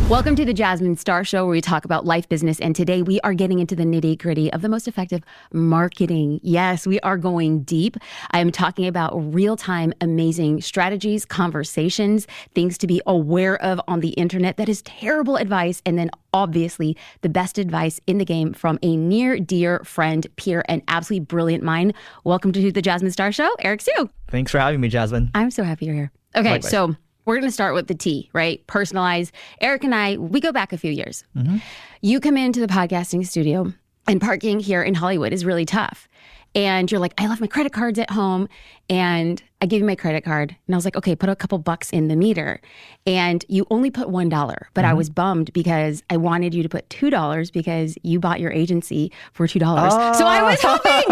Welcome to the Jasmine Star Show, where we talk about life, business, and today we are getting into the nitty-gritty of the most effective marketing. Yes, we are going deep. I am talking about real-time, amazing strategies, conversations, things to be aware of on the internet that is terrible advice, and then obviously the best advice in the game from a near dear friend, peer, and absolutely brilliant mind. Welcome to the Jasmine Star Show, Eric Sue. Thanks for having me, Jasmine. I'm so happy you're here. Okay, Likewise. So we're going to start with the T, right? Personalize. Eric and I, we go back a few years. Mm-hmm. You come into the podcasting studio, and parking here in Hollywood is really tough. And you're like, I left my credit cards at home. And I gave you my credit card. And I was like, okay, put a couple bucks in the meter. And you only put $1. But I was bummed because I wanted you to put $2 because you bought your agency for $2. So I was hoping.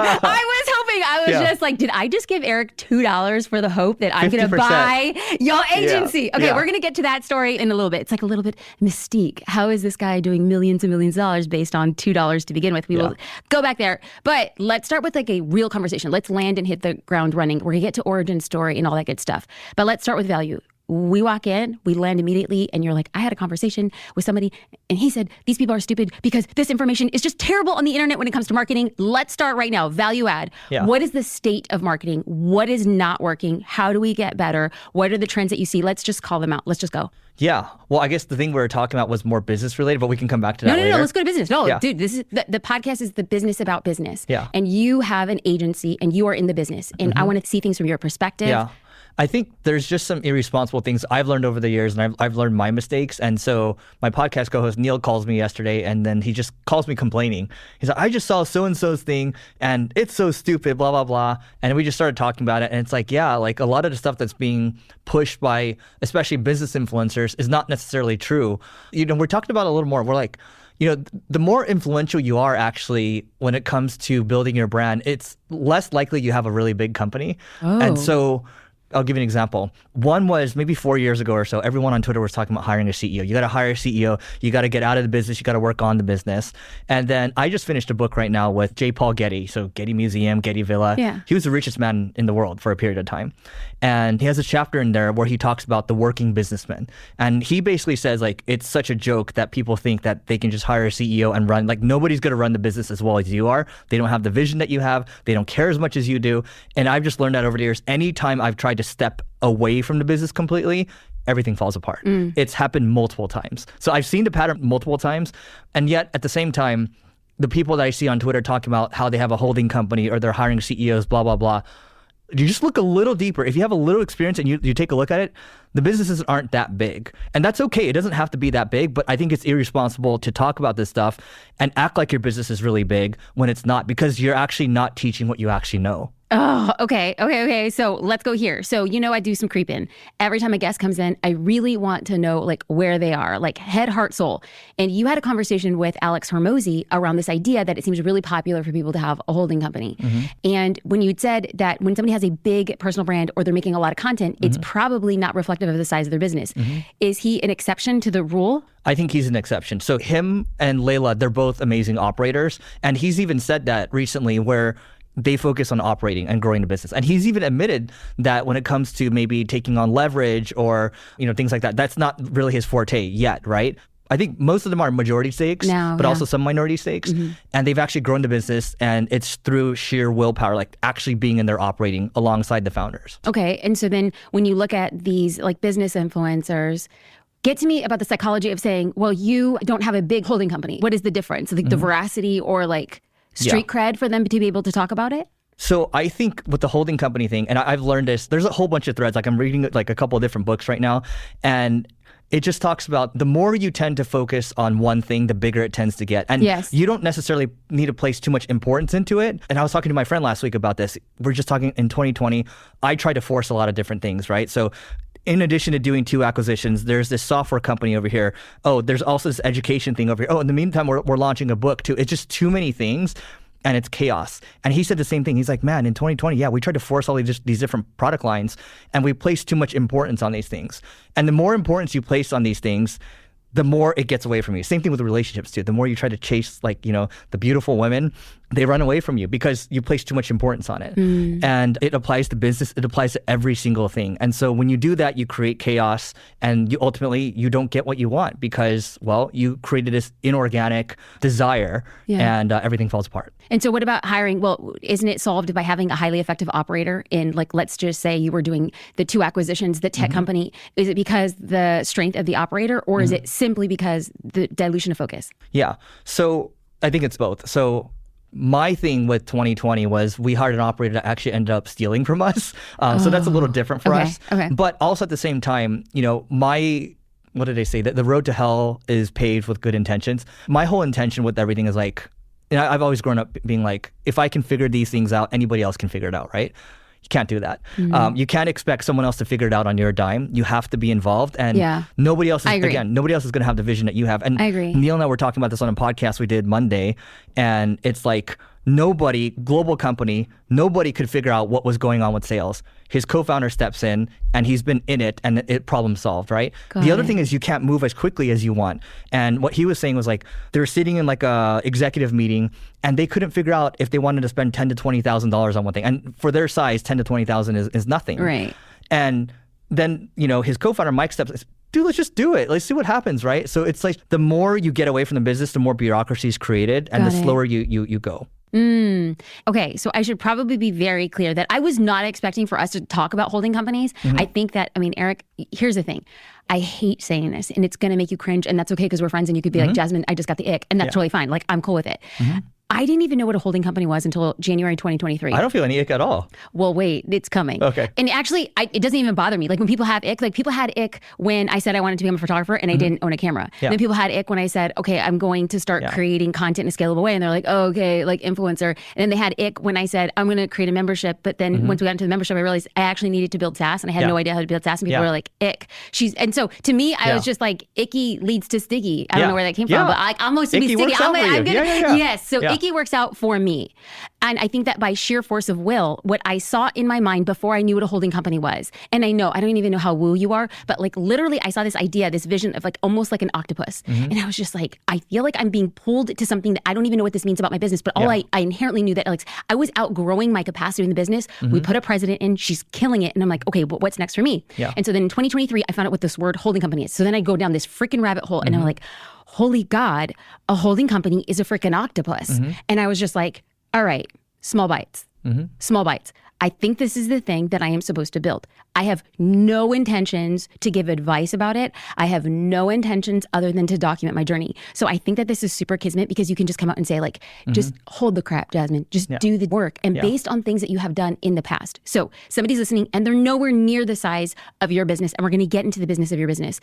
I was just like, did I just give Eric $2 for the hope that I'm going to buy your agency? Okay, we're going to get to that story in a little bit. It's like a little bit mystique. How is this guy doing millions and millions of dollars based on $2 to begin with? We will go back there. But let's start with like a real conversation. Let's land and hit the ground running. We're going to get to origin story and all that good stuff. But let's start with value. We walk in, we land immediately, and you're like, I had a conversation with somebody, and he said, these people are stupid because this information is just terrible on the internet when it comes to marketing. Let's start right now. Value add. Yeah. What is the state of marketing? What is not working? How do we get better? What are the trends that you see? Let's just call them out. Let's just go. Yeah. Well, I guess the thing we were talking about was more business related, but we can come back to that later. No. Let's go to business. Dude, this is the podcast is the business about business. Yeah. And you have an agency and you are in the business. And I want to see things from your perspective. Yeah. I think there's just some irresponsible things I've learned over the years, and I've learned my mistakes. And so my podcast co-host Neil calls me yesterday, and then he just calls me complaining. He's like, I just saw so-and-so's thing, and it's so stupid, blah, blah, blah. And we just started talking about it. And it's like, yeah, like a lot of the stuff that's being pushed by especially business influencers is not necessarily true. You know, we're talking about it a little more. We're like, you know, the more influential you are actually when it comes to building your brand, it's less likely you have a really big company. Oh. And so I'll give you an example. One was maybe 4 years ago or so, everyone on Twitter was talking about hiring a CEO. You got to hire a CEO. You got to get out of the business. You got to work on the business. And then I just finished a book right now with J. Paul Getty. So Getty Museum, Getty Villa. Yeah. He was the richest man in the world for a period of time. And he has a chapter in there where he talks about the working businessman. And he basically says, like, it's such a joke that people think that they can just hire a CEO and run. Like, nobody's going to run the business as well as you are. They don't have the vision that you have. They don't care as much as you do. And I've just learned that over the years. Anytime I've tried to step away from the business completely, everything falls apart. It's happened multiple times. So I've seen the pattern multiple times. And yet at the same time, the people that I see on Twitter talking about how they have a holding company or they're hiring CEOs, blah, blah, blah. You just look a little deeper. If you have a little experience and you take a look at it, the businesses aren't that big. And that's okay. It doesn't have to be that big, but I think it's irresponsible to talk about this stuff and act like your business is really big when it's not, because you're actually not teaching what you actually know. Oh, okay. So let's go here. So, you know, I do some creeping. Every time a guest comes in, I really want to know like where they are, like head, heart, soul. And you had a conversation with Alex Hormozy around this idea that it seems really popular for people to have a holding company. And when you'd said that when somebody has a big personal brand or they're making a lot of content, it's probably not reflective of the size of their business. Is he an exception to the rule? I think he's an exception. So him and Layla, they're both amazing operators. And he's even said that recently where they focus on operating and growing the business. And he's even admitted that when it comes to maybe taking on leverage or, you know, things like that, that's not really his forte yet, right? I think most of them are majority stakes, but also some minority stakes. And they've actually grown the business, and it's through sheer willpower, like actually being in there operating alongside the founders. Okay. And so then when you look at these like business influencers, get to me about the psychology of saying, well, you don't have a big holding company. What is the difference? Like the veracity or like street cred for them to be able to talk about it? So I think with the holding company thing, and I've learned this, there's a whole bunch of threads. Like I'm reading like a couple of different books right now, and it just talks about the more you tend to focus on one thing, the bigger it tends to get. And you don't necessarily need to place too much importance into it. And I was talking to my friend last week about this. We're just talking in 2020, I try to force a lot of different things, right? So in addition to doing 2 acquisitions, there's this software company over here. Oh, there's also this education thing over here. Oh, in the meantime, we're launching a book too. It's just too many things. And it's chaos. And he said the same thing. He's like, man, in 2020, we tried to force all these different product lines, and we placed too much importance on these things. And the more importance you place on these things, the more it gets away from you. Same thing with relationships too. The more you try to chase, like, you know, the beautiful women, they run away from you because you place too much importance on it. And it applies to business. It applies to every single thing. And so when you do that, you create chaos, and you ultimately don't get what you want because, well, you created this inorganic desire and everything falls apart. And so what about hiring? Well, isn't it solved by having a highly effective operator in, like, let's just say you were doing the 2 acquisitions, the tech company. Is it because the strength of the operator, or is it simply because the dilution of focus? Yeah. So I think it's both. So my thing with 2020 was we hired an operator that actually ended up stealing from us. So that's a little different for us. Okay. But also at the same time, what did they say? That the road to hell is paved with good intentions. My whole intention with everything is like, I've always grown up being like, if I can figure these things out, anybody else can figure it out, right? You can't do that. You can't expect someone else to figure it out on your dime. You have to be involved, and nobody else is going to have the vision that you have. And I agree. Neil and I were talking about this on a podcast we did Monday, and it's like global company, nobody could figure out what was going on with sales. His co-founder steps in, and he's been in it, and it problem solved, right? The other thing is you can't move as quickly as you want. And what he was saying was like, they were sitting in like a executive meeting, and they couldn't figure out if they wanted to spend $10,000 to $20,000 on one thing. And for their size, $10,000 to $20,000 is nothing. Right. And then, his co-founder, Mike, steps in, dude, let's just do it. Let's see what happens, right? So it's like the more you get away from the business, the more bureaucracy is created, and the slower you go. Okay, so I should probably be very clear that I was not expecting for us to talk about holding companies. I think that, Eric, here's the thing. I hate saying this, and it's going to make you cringe, and that's okay because we're friends, and you could be like, Jasmine, I just got the ick, and that's totally fine. Like, I'm cool with it. I didn't even know what a holding company was until January 2023. I don't feel any ick at all. Well, wait, it's coming. Okay. And actually, it doesn't even bother me. Like when people have ick, like people had ick when I said I wanted to become a photographer and I didn't own a camera. Yeah. Then people had ick when I said, okay, I'm going to start creating content in a scalable way. And they're like, oh, okay, like influencer. And then they had ick when I said, I'm going to create a membership. But then once we got into the membership, I realized I actually needed to build SaaS and I had no idea how to build SaaS. And people were like, ick. And so to me, I was just like, icky leads to sticky. I don't know where that came from, but I'm supposed to be sticky. I'm gonna, yes. So icky works out for me. And I think that by sheer force of will, what I saw in my mind before I knew what a holding company was, and I don't even know how woo you are, but like literally I saw this idea, this vision of like almost like an octopus. And I was just like, I feel like I'm being pulled to something that I don't even know what this means about my business, but all I inherently knew that like I was outgrowing my capacity in the business. We put a president in, she's killing it. And I'm like, okay, but what's next for me? And so then in 2023, I found out what this word holding company is. So then I go down this freaking rabbit hole and I'm like, holy God, a holding company is a freaking octopus. And I was just like, all right, small bites, small bites. I think this is the thing that I am supposed to build. I have no intentions to give advice about it. I have no intentions other than to document my journey. So I think that this is super kismet because you can just come out and say like, just hold the crap, Jasmine. Just do the work. And based on things that you have done in the past. So somebody's listening and they're nowhere near the size of your business. And we're going to get into the business of your business.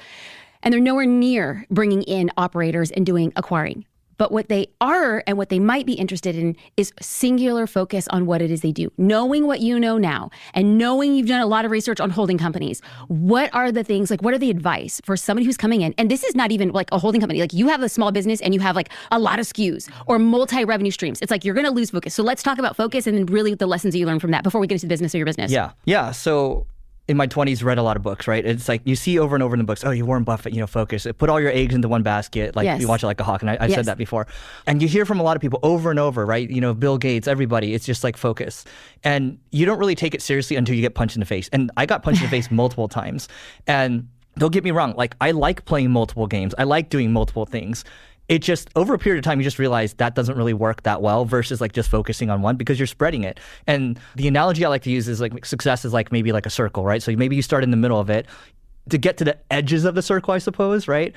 And they're nowhere near bringing in operators and doing acquiring. But what they are and what they might be interested in is singular focus on what it is they do. Knowing what you know now and knowing you've done a lot of research on holding companies. What are the things, like what are the advice for somebody who's coming in? And this is not even like a holding company. Like you have a small business and you have like a lot of SKUs or multi-revenue streams. It's like you're going to lose focus. So let's talk about focus and then really the lessons that you learn from that before we get into the business of your business. Yeah. So in my 20s, read a lot of books, right? It's like you see over and over in the books, oh, you Warren Buffett, focus. Put all your eggs into one basket. Like you watch it like a hawk. And I've said that before. And you hear from a lot of people over and over, right? Bill Gates, everybody. It's just like focus. And you don't really take it seriously until you get punched in the face. And I got punched in the face multiple times. And don't get me wrong. Like I like playing multiple games. I like doing multiple things. It just, over a period of time, you just realize that doesn't really work that well versus like just focusing on one because you're spreading it. And the analogy I like to use is like success is like maybe like a circle, right? So maybe you start in the middle of it. To get to the edges of the circle, I suppose, right?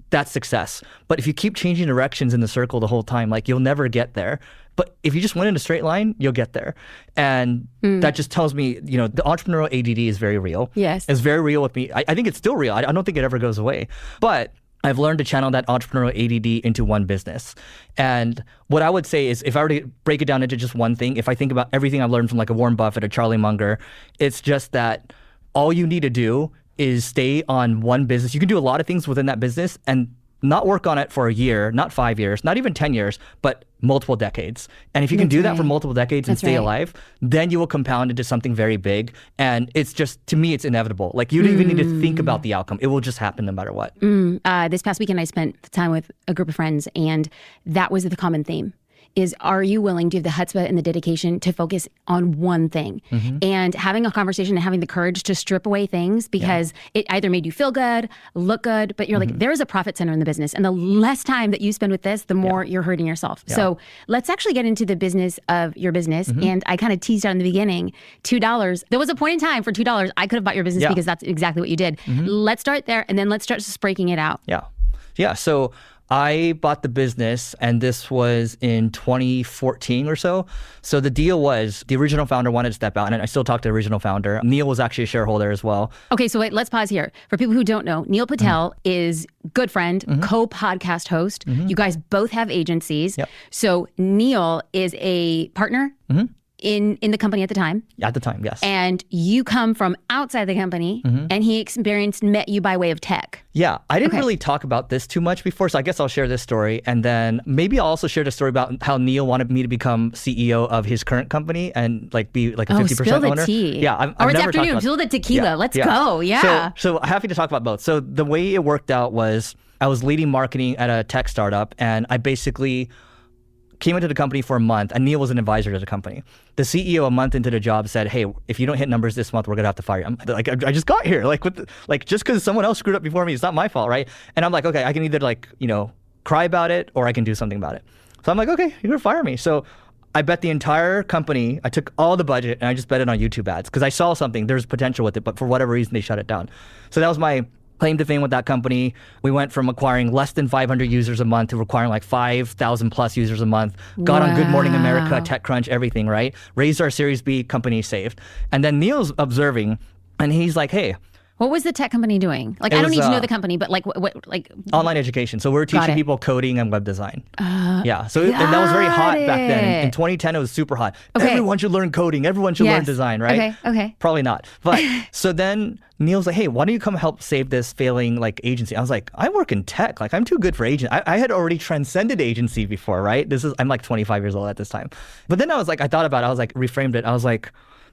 That's success. But if you keep changing directions in the circle the whole time, like you'll never get there. But if you just went in a straight line, you'll get there. And that just tells me, the entrepreneurial ADD is very real. Yes. It's very real with me. I think it's still real. I don't think it ever goes away. But I've learned to channel that entrepreneurial ADD into one business. And what I would say is if I were to break it down into just one thing, if I think about everything I've learned from like a Warren Buffett or Charlie Munger, it's just that all you need to do is stay on one business. You can do a lot of things within that business and not work on it for a year, not 5 years, not even 10 years, but multiple decades. And if you can do that for multiple decades and stay alive, then you will compound into something very big. And it's just, to me, it's inevitable. Like you don't even need to think about the outcome. It will just happen no matter what. This past weekend, I spent time with a group of friends and that was the common theme. is, are you willing to have the chutzpah and the dedication to focus on one thing? And having a conversation and having the courage to strip away things because it either made you feel good, look good, but you're like, there's a profit center in the business. And the less time that you spend with this, the more you're hurting yourself. So let's actually get into the business of your business. And I kind of teased out in the beginning, $2. There was a point in time for $2, I could have bought your business because that's exactly what you did. Let's start there, and then let's start just breaking it out. Yeah. So I bought the business, and this was in 2014 or so. So the deal was the original founder wanted to step out, and I still talk to the original founder. Neil was actually a shareholder as well. Okay, so wait, let's pause here. For people who don't know, Neil Patel is good friend, co-podcast host. You guys both have agencies. So Neil is a partner in the company at the time. At the time, yes. And you come from outside the company, and he met you by way of tech. Yeah, I didn't really talk about this too much before, so I guess I'll share this story. And then maybe I'll also share the story about how Neil wanted me to become CEO of his current company and like be like a 50% spill the owner. Tea. Yeah, Or it's afternoon, spill the tequila. Let's go. Yeah. So happy to talk about both. So the way it worked out was I was leading marketing at a tech startup, and I basically came into the company for a month, and Neil was an advisor to the company. The CEO, a month into the job, said, "Hey, if you don't hit numbers this month, we're gonna have to fire you." I'm like, I just got here, just because someone else screwed up before me, it's not my fault, right? And I'm like, okay, I can either cry about it or I can do something about it. So I'm like, okay, you're gonna fire me. So I bet the entire company. I took all the budget and I just bet it on YouTube ads because I saw something. There's potential with it, but for whatever reason, they shut it down. So that was my claim to fame with that company. We went from acquiring less than 500 users a month to acquiring like 5,000 plus users a month. Got on Good Morning America, TechCrunch, everything, right? Raised our Series B, company saved. And then Neil's observing, and he's like, hey. What was the tech company doing? Like, I don't need to know the company, but like online education. So we're teaching people coding and web design. And that was very hot back then. In 2010, it was super hot. Everyone should learn coding. Everyone should learn design, right? Okay. Probably not. But so then Neil's like, hey, why don't you come help save this failing like agency? I was like, I work in tech. Like, I'm too good for agent. I had already transcended agency before, right? I'm like 25 years old at this time. But then I was like, I thought about it. I was like, reframed it. I was like,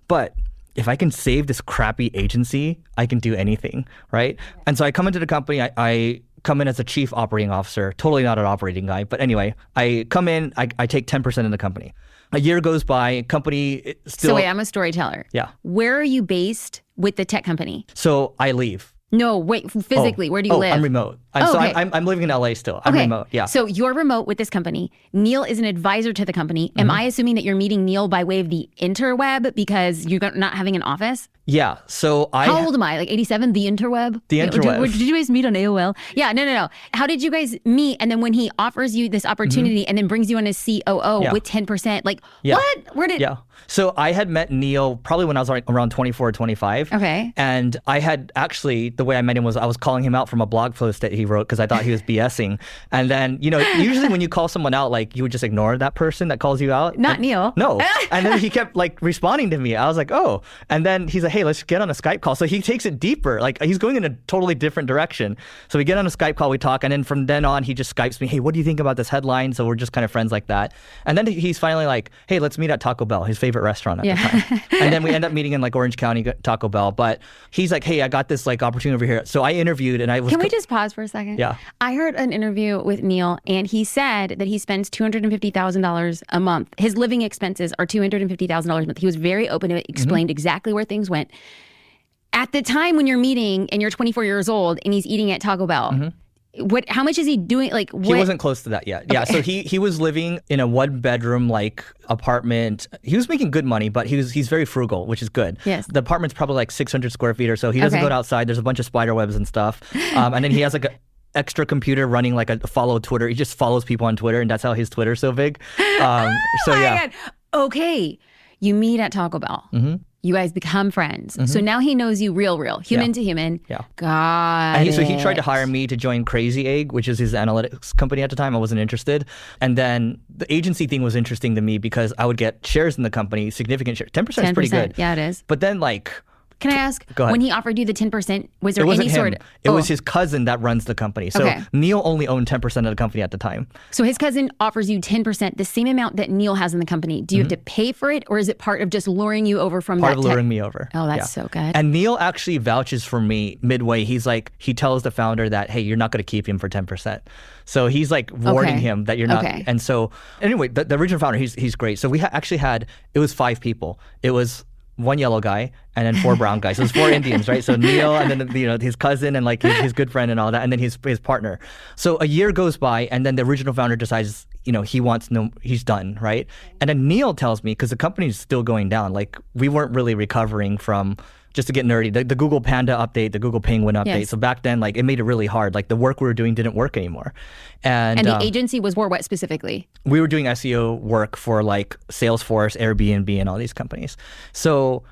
but if I can save this crappy agency, I can do anything, right? And so I come into the company, I come in as a chief operating officer, totally not an operating guy. But anyway, I come in, I take 10% of the company. A year goes by, company still... So wait, I'm a storyteller. Yeah. Where are you based with the tech company? So I leave. No, wait, physically, where do you live? I'm remote. I'm living in LA still. I'm remote, yeah. So you're remote with this company. Neil is an advisor to the company. Am I assuming that you're meeting Neil by way of the interweb because you're not having an office? Yeah, so How old am I? Like 87? The interweb? The interweb. Did you guys meet on AOL? Yeah, no. How did you guys meet? And then when he offers you this opportunity and then brings you on as COO with 10%, like what? Where did... Yeah. So I had met Neil probably when I was around 24 or 25. Okay. And I had actually, the way I met him was I was calling him out from a blog post that he wrote because I thought he was BSing. And then, usually when you call someone out, like you would just ignore that person that calls you out. Not Neil. No. And then he kept like responding to me. I was like, oh. And then he's like, hey, let's get on a Skype call. So he takes it deeper. Like he's going in a totally different direction. So we get on a Skype call, we talk. And then from then on, he just Skypes me, hey, what do you think about this headline? So we're just kind of friends like that. And then he's finally like, hey, let's meet at Taco Bell, his favorite restaurant at the time. And then we end up meeting in like Orange County, Taco Bell. But he's like, hey, I got this like opportunity over here. So I interviewed and I was... Can we just pause for a second? Yeah. I heard an interview with Neil and he said that he spends $250,000 a month. His living expenses are $250,000 a month. He was very open to it, explained exactly where things went. At the time when you're meeting and you're 24 years old and he's eating at Taco Bell, how much is he doing? Like, what? He wasn't close to that yet. Okay. Yeah, so he was living in a 1-bedroom like apartment. He was making good money, but he's very frugal, which is good. Yes. The apartment's probably like 600 square feet or so. He doesn't go outside. There's a bunch of spider webs and stuff. And then he has like a extra computer running like a follow Twitter. He just follows people on Twitter, and that's how his Twitter's so big. So yeah. God. Okay, you meet at Taco Bell. You guys become friends. So now he knows you real, human to human. Yeah. God. So he tried to hire me to join Crazy Egg, which is his analytics company at the time. I wasn't interested. And then the agency thing was interesting to me because I would get shares in the company, significant shares. 10% is pretty good. Yeah, it is. But then like Can I ask, Go ahead. when he offered you the 10%, was there It wasn't any him. sort of... It was his cousin that runs the company. So Okay. Neil only owned 10% of the company at the time. So his cousin offers you 10%, the same amount that Neil has in the company. Do you have to pay for it, or is it part of just luring you over from Part that of luring me over. Oh, that's so good. And Neil actually vouches for me midway. He's like, he tells the founder that, hey, you're not going to keep him for 10%. So he's like warning him that you're not. Okay. And so anyway, the original founder, he's great. So we actually had, it was 5 people. It was one yellow guy and then 4 brown guys. So it was 4 Indians, right? So Neil and then his cousin and like his good friend and all that, and then his partner. So a year goes by, and then the original founder decides, he's done, right? And then Neil tells me, because the company's still going down, like we weren't really recovering from, just to get nerdy, the Google Panda update, the Google Penguin update. Yes. So back then, like it made it really hard. Like the work we were doing didn't work anymore. And the agency was for what specifically? we were doing SEO work for like Salesforce, Airbnb, and all these companies. So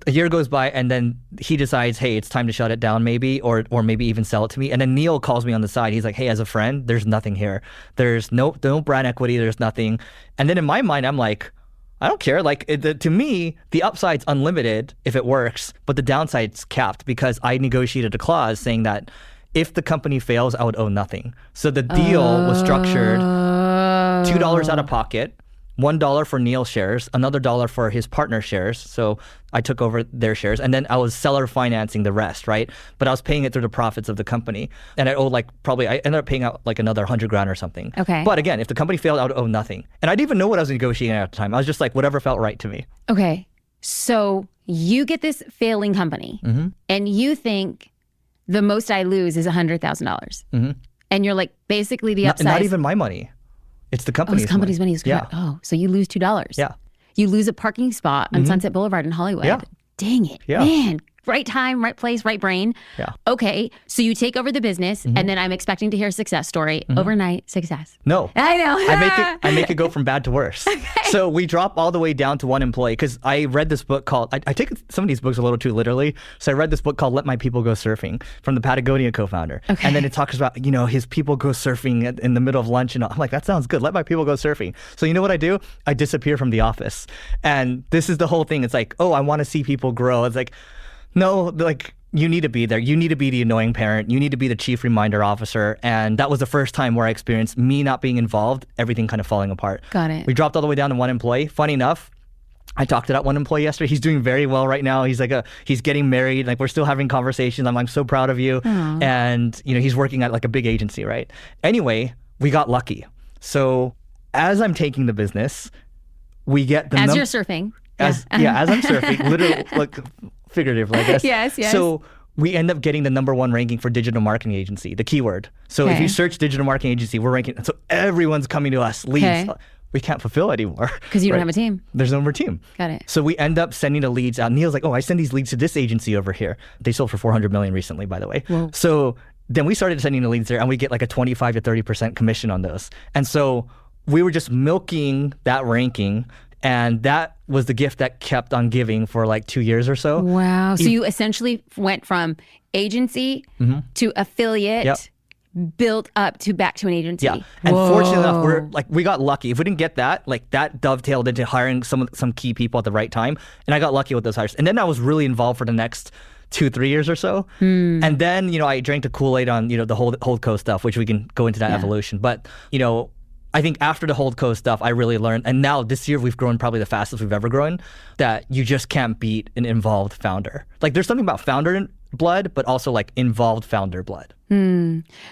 a year goes by, and then he decides, hey, it's time to shut it down, maybe, or maybe even sell it to me. And then Neil calls me on the side. He's like, hey, as a friend, there's nothing here. There's no brand equity. There's nothing. And then in my mind, I'm like, I don't care. Like to me, the upside's unlimited if it works, but the downside's capped because I negotiated a clause saying that if the company fails, I would owe nothing. So the deal was structured $2 out of pocket, $1 for Neil's shares, another $1 for his partner shares. So I took over their shares, and then I was seller financing the rest, right? But I was paying it through the profits of the company, and I owed I ended up paying out like another $100,000 or something. Okay. But again, if the company failed, I would owe nothing, and I didn't even know what I was negotiating at the time. I was just like whatever felt right to me. Okay. So you get this failing company, and you think the most I lose is $100,000, and you're like, basically the upside. Not even my money. It's the company's it's company's money. Yeah. Oh, so you lose $2. Yeah. You lose a parking spot on Sunset Boulevard in Hollywood. Yeah. Dang it. Yeah. Man, right time, right place, right brain. Yeah. Okay, so you take over the business, and then I'm expecting to hear a success story. Overnight success. No. I know. I make it go from bad to worse. So we drop all the way down to 1 employee, because I read this book called, I take some of these books a little too literally. So I read this book called Let My People Go Surfing from the Patagonia co-founder. Okay. And then it talks about, his people go surfing in the middle of lunch. And I'm like, that sounds good. Let my people go surfing. So you know what I do? I disappear from the office. And this is the whole thing. It's like, oh, I want to see people grow. It's like, no, like you need to be there. You need to be the annoying parent. You need to be the chief reminder officer. And that was the first time where I experienced me not being involved, everything kind of falling apart. Got it. We dropped all the way down to 1 employee. Funny enough, I talked to that 1 employee yesterday. He's doing very well right now. He's he's getting married. Like we're still having conversations. I'm so proud of you. Aww. And he's working at like a big agency, right? Anyway, we got lucky. So as I'm taking the business, we get the As you're surfing. as I'm surfing, literally, like figuratively, I guess. Yes. So we end up getting the #1 ranking for digital marketing agency, the keyword. So if Okay. you search digital marketing agency, we're ranking. So everyone's coming to us, leads. Okay. We can't fulfill anymore. Because you don't have a team. There's no more team. Got it. So we end up sending the leads out. Neil's like, oh, I send these leads to this agency over here. They sold for $400 million recently, by the way. Whoa. So then we started sending the leads there, and we get like a 25 to 30% commission on those. And so we were just milking that ranking. And that was the gift that kept on giving for like 2 years or so. Wow. So you essentially went from agency to affiliate, Yep. built up to back to an agency. Yeah. And fortunately enough, Whoa. we got lucky. If we didn't get that, like that dovetailed into hiring some key people at the right time. And I got lucky with those hires. And then I was really involved for the next 2-3 years or so. And then, I drank the Kool-Aid on, the Holdco stuff, which we can go into that evolution. But, I think after the Holdco stuff, I really learned, and now this year we've grown probably the fastest we've ever grown, that you just can't beat an involved founder. Like there's something about founder blood, but also like involved founder blood.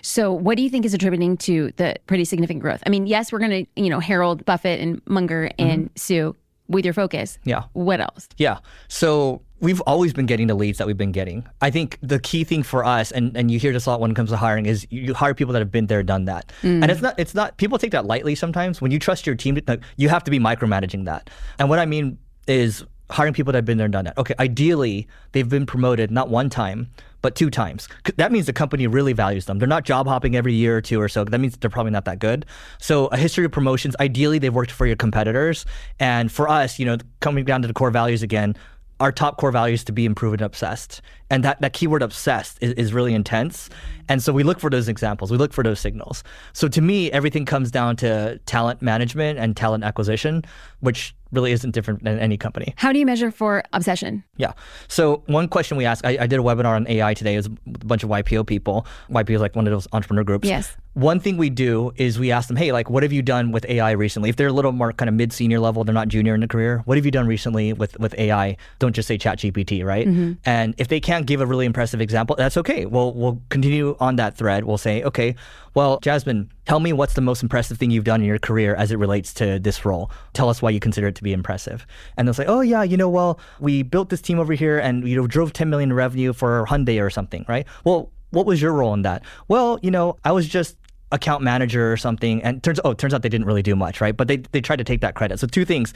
So what do you think is attributing to the pretty significant growth? I mean, yes, we're going to, herald Buffett and Munger and Sue with your focus. Yeah. What else? Yeah. So we've always been getting the leads that we've been getting. I think the key thing for us, and you hear this a lot when it comes to hiring, is you hire people that have been there, done that. And it's not, people take that lightly sometimes. When you trust your team, you have to be micromanaging that. And what I mean is hiring people that have been there and done that. Okay, ideally, they've been promoted not 1 time, but 2 times. That means the company really values them. They're not job hopping every year or 2 or so. That means they're probably not that good. So a history of promotions, ideally they've worked for your competitors. And for us, coming down to the core values again, our top core value is to be improved and obsessed. And that keyword obsessed is really intense. And so we look for those examples. We look for those signals. So to me, everything comes down to talent management and talent acquisition, which really isn't different than any company. How do you measure for obsession? Yeah. So one question we asked, I did a webinar on AI today. It was a bunch of YPO people. YPO is like one of those entrepreneur groups. Yes. One thing we do is we ask them, hey, like, what have you done with AI recently? If they're a little more kind of mid-senior level, they're not junior in the career, what have you done recently with AI? Don't just say ChatGPT, right? And if they can't give a really impressive example, that's okay. We'll continue on that thread. We'll say, okay, well, Jasmine, tell me what's the most impressive thing you've done in your career as it relates to this role. Tell us why you consider it to be impressive. And they'll say, oh yeah, well, we built this team over here and drove 10 million in revenue for Hyundai or something, right? Well, what was your role in that? Well, I was just account manager or something. And turns out they didn't really do much, right? But they tried to take that credit. So two things.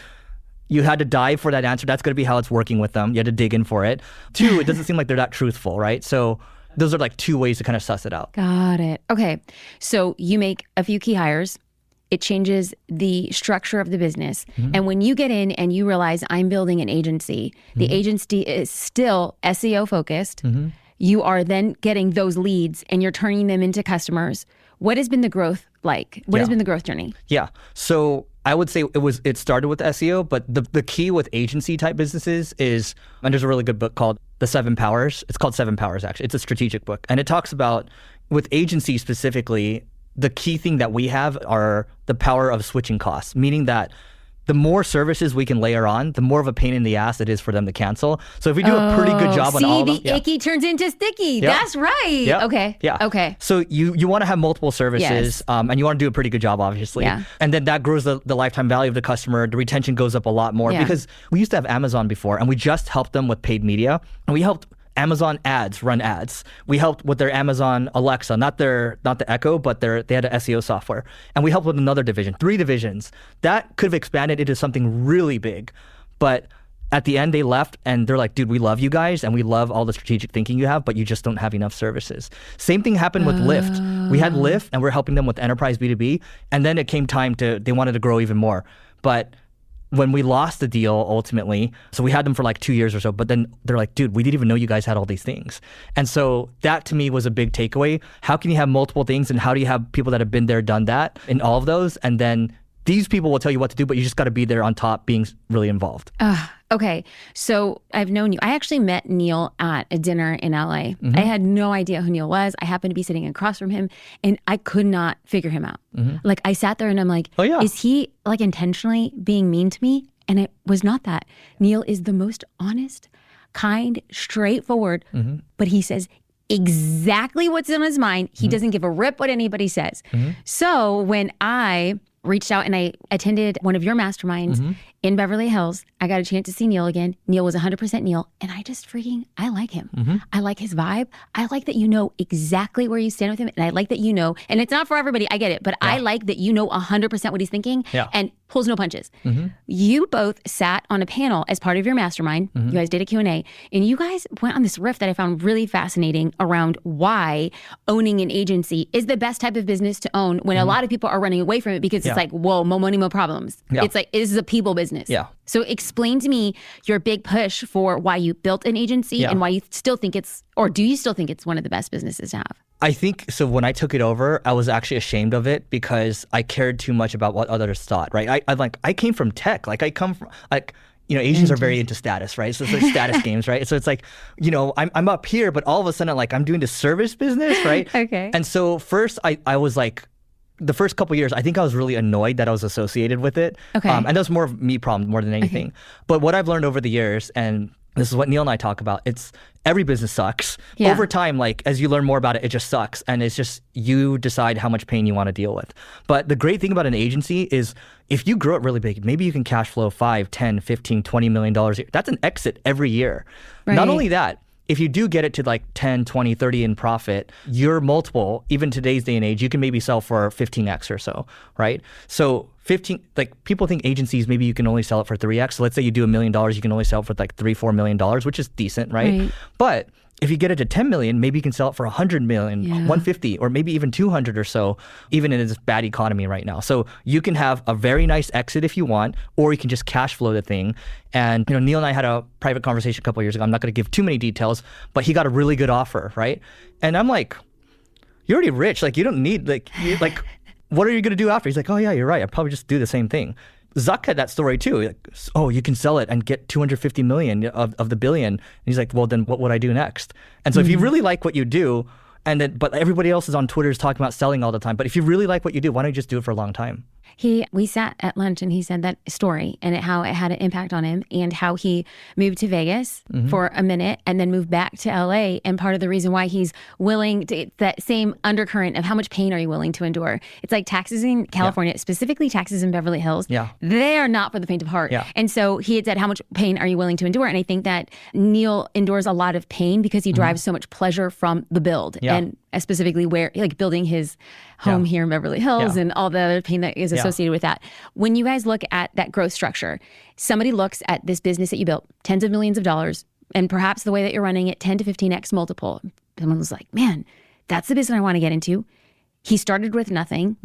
You had to dive for that answer. That's going to be how it's working with them. You had to dig in for it. Two, it doesn't seem like they're that truthful, right? So those are like two ways to kind of suss it out. Got it. Okay. So you make a few key hires. It changes the structure of the business. And when you get in and you realize I'm building an agency, the agency is still SEO focused. You are then getting those leads and you're turning them into customers. What has been the growth like? What has been the growth journey? Yeah. So I would say it started with SEO, but the key with agency type businesses is, and there's a really good book called The 7 Powers. It's called 7 Powers, actually. It's a strategic book. And it talks about, with agency specifically, the key thing that we have are the power of switching costs, meaning that the more services we can layer on, the more of a pain in the ass it is for them to cancel. So if we do a pretty good job on all of them. See, the icky turns into sticky. That's right. Yep. Okay. Yeah. Okay. So you want to have multiple services, and you want to do a pretty good job, obviously. Yeah. And then that grows the lifetime value of the customer. The retention goes up a lot more because we used to have Amazon before, and we just helped them with paid media, and we helped Amazon ads run ads. We helped with their Amazon Alexa, not the Echo, but they had an SEO software. And we helped with another division, 3 divisions. That could have expanded into something really big. But at the end, they left and they're like, dude, we love you guys and we love all the strategic thinking you have, but you just don't have enough services. Same thing happened with Lyft. We had Lyft and we're helping them with enterprise B2B. And then it came time they wanted to grow even more. But when we lost the deal ultimately, so we had them for like 2 years or so, but then they're like, dude, we didn't even know you guys had all these things. And so that to me was a big takeaway. How can you have multiple things and how do you have people that have been there, done that in all of those? And then these people will tell you what to do, but you just got to be there on top, being really involved. Okay. So I've known you. I actually met Neil at a dinner in LA. I had no idea who Neil was. I happened to be sitting across from him and I could not figure him out. Like I sat there and I'm like, is he like intentionally being mean to me? And it was not that. Neil is the most honest, kind, straightforward, but he says exactly what's on his mind. He doesn't give a rip what anybody says. So when I reached out and I attended one of your masterminds in Beverly Hills, I got a chance to see Neil again. Neil was 100% Neil. And I like him. I like his vibe. I like that you know exactly where you stand with him. And I like that you know, and it's not for everybody, I get it, but I like that you know 100% what he's thinking and pulls no punches. You both sat on a panel as part of your mastermind. You guys did a Q&A. And you guys went on this riff that I found really fascinating around why owning an agency is the best type of business to own when a lot of people are running away from it because it's like, whoa, more money, more problems. It's like, this is a people business. So explain to me your big push for why you built an agency and why you still think or do you still think it's one of the best businesses to have? I think so. When I took it over, I was actually ashamed of it because I cared too much about what others thought, right? I came from tech. Like I come from Asians are very into status, right? So it's like status games, right? So it's like, I'm up here, but all of a sudden, like I'm doing the service business, right? Okay. And so first I was like, the first couple of years, I think I was really annoyed that I was associated with it. Okay. And that was more of me problem more than anything. But what I've learned over the years, and this is what Neil and I talk about, it's every business sucks. Over time, like as you learn more about it, it just sucks. And it's just you decide how much pain you want to deal with. But the great thing about an agency is if you grow it really big, maybe you can cash flow $5, $10, $15, $20 million a year. That's an exit every year. Right. Not only that, if you do get it to like 10, 20, 30 in profit, your multiple, even today's day and age, you can maybe sell for 15x or so, right? So 15, like people think agencies, maybe you can only sell it for 3x. So let's say you do $1 million, you can only sell it for like $3-4 million, which is decent, right? But if you get it to 10 million, maybe you can sell it for 100 million, 150, or maybe even 200 or so, even in this bad economy right now. So you can have a very nice exit if you want, or you can just cash flow the thing. And Neil and I had a private conversation a couple of years ago. I'm not going to give too many details, but he got a really good offer, right? And I'm like, you're already rich. Like you don't need like what are you going to do after? He's like, oh yeah, you're right. I'll probably just do the same thing. Zuck had that story too. Like, oh, you can sell it and get 250 million of the billion. And he's like, well, then what would I do next? And so if you really like what you do, but everybody else is on Twitter is talking about selling all the time. But if you really like what you do, why don't you just do it for a long time? We sat at lunch and he said that story and how it had an impact on him and how he moved to Vegas for a minute and then moved back to LA. And part of the reason why he's willing to, that same undercurrent of how much pain are you willing to endure? It's like taxes in California, specifically taxes in Beverly Hills. Yeah. They are not for the faint of heart. Yeah. And so he had said, how much pain are you willing to endure? And I think that Neil endures a lot of pain because he derives so much pleasure from the build. Yeah. And specifically where, like building his home here in Beverly Hills and all the other pain that is associated with that. When you guys look at that growth structure, somebody looks at this business that you built, tens of millions of dollars, and perhaps the way that you're running it, 10 to 15x multiple. Someone was like, man, that's the business I want to get into. He started with nothing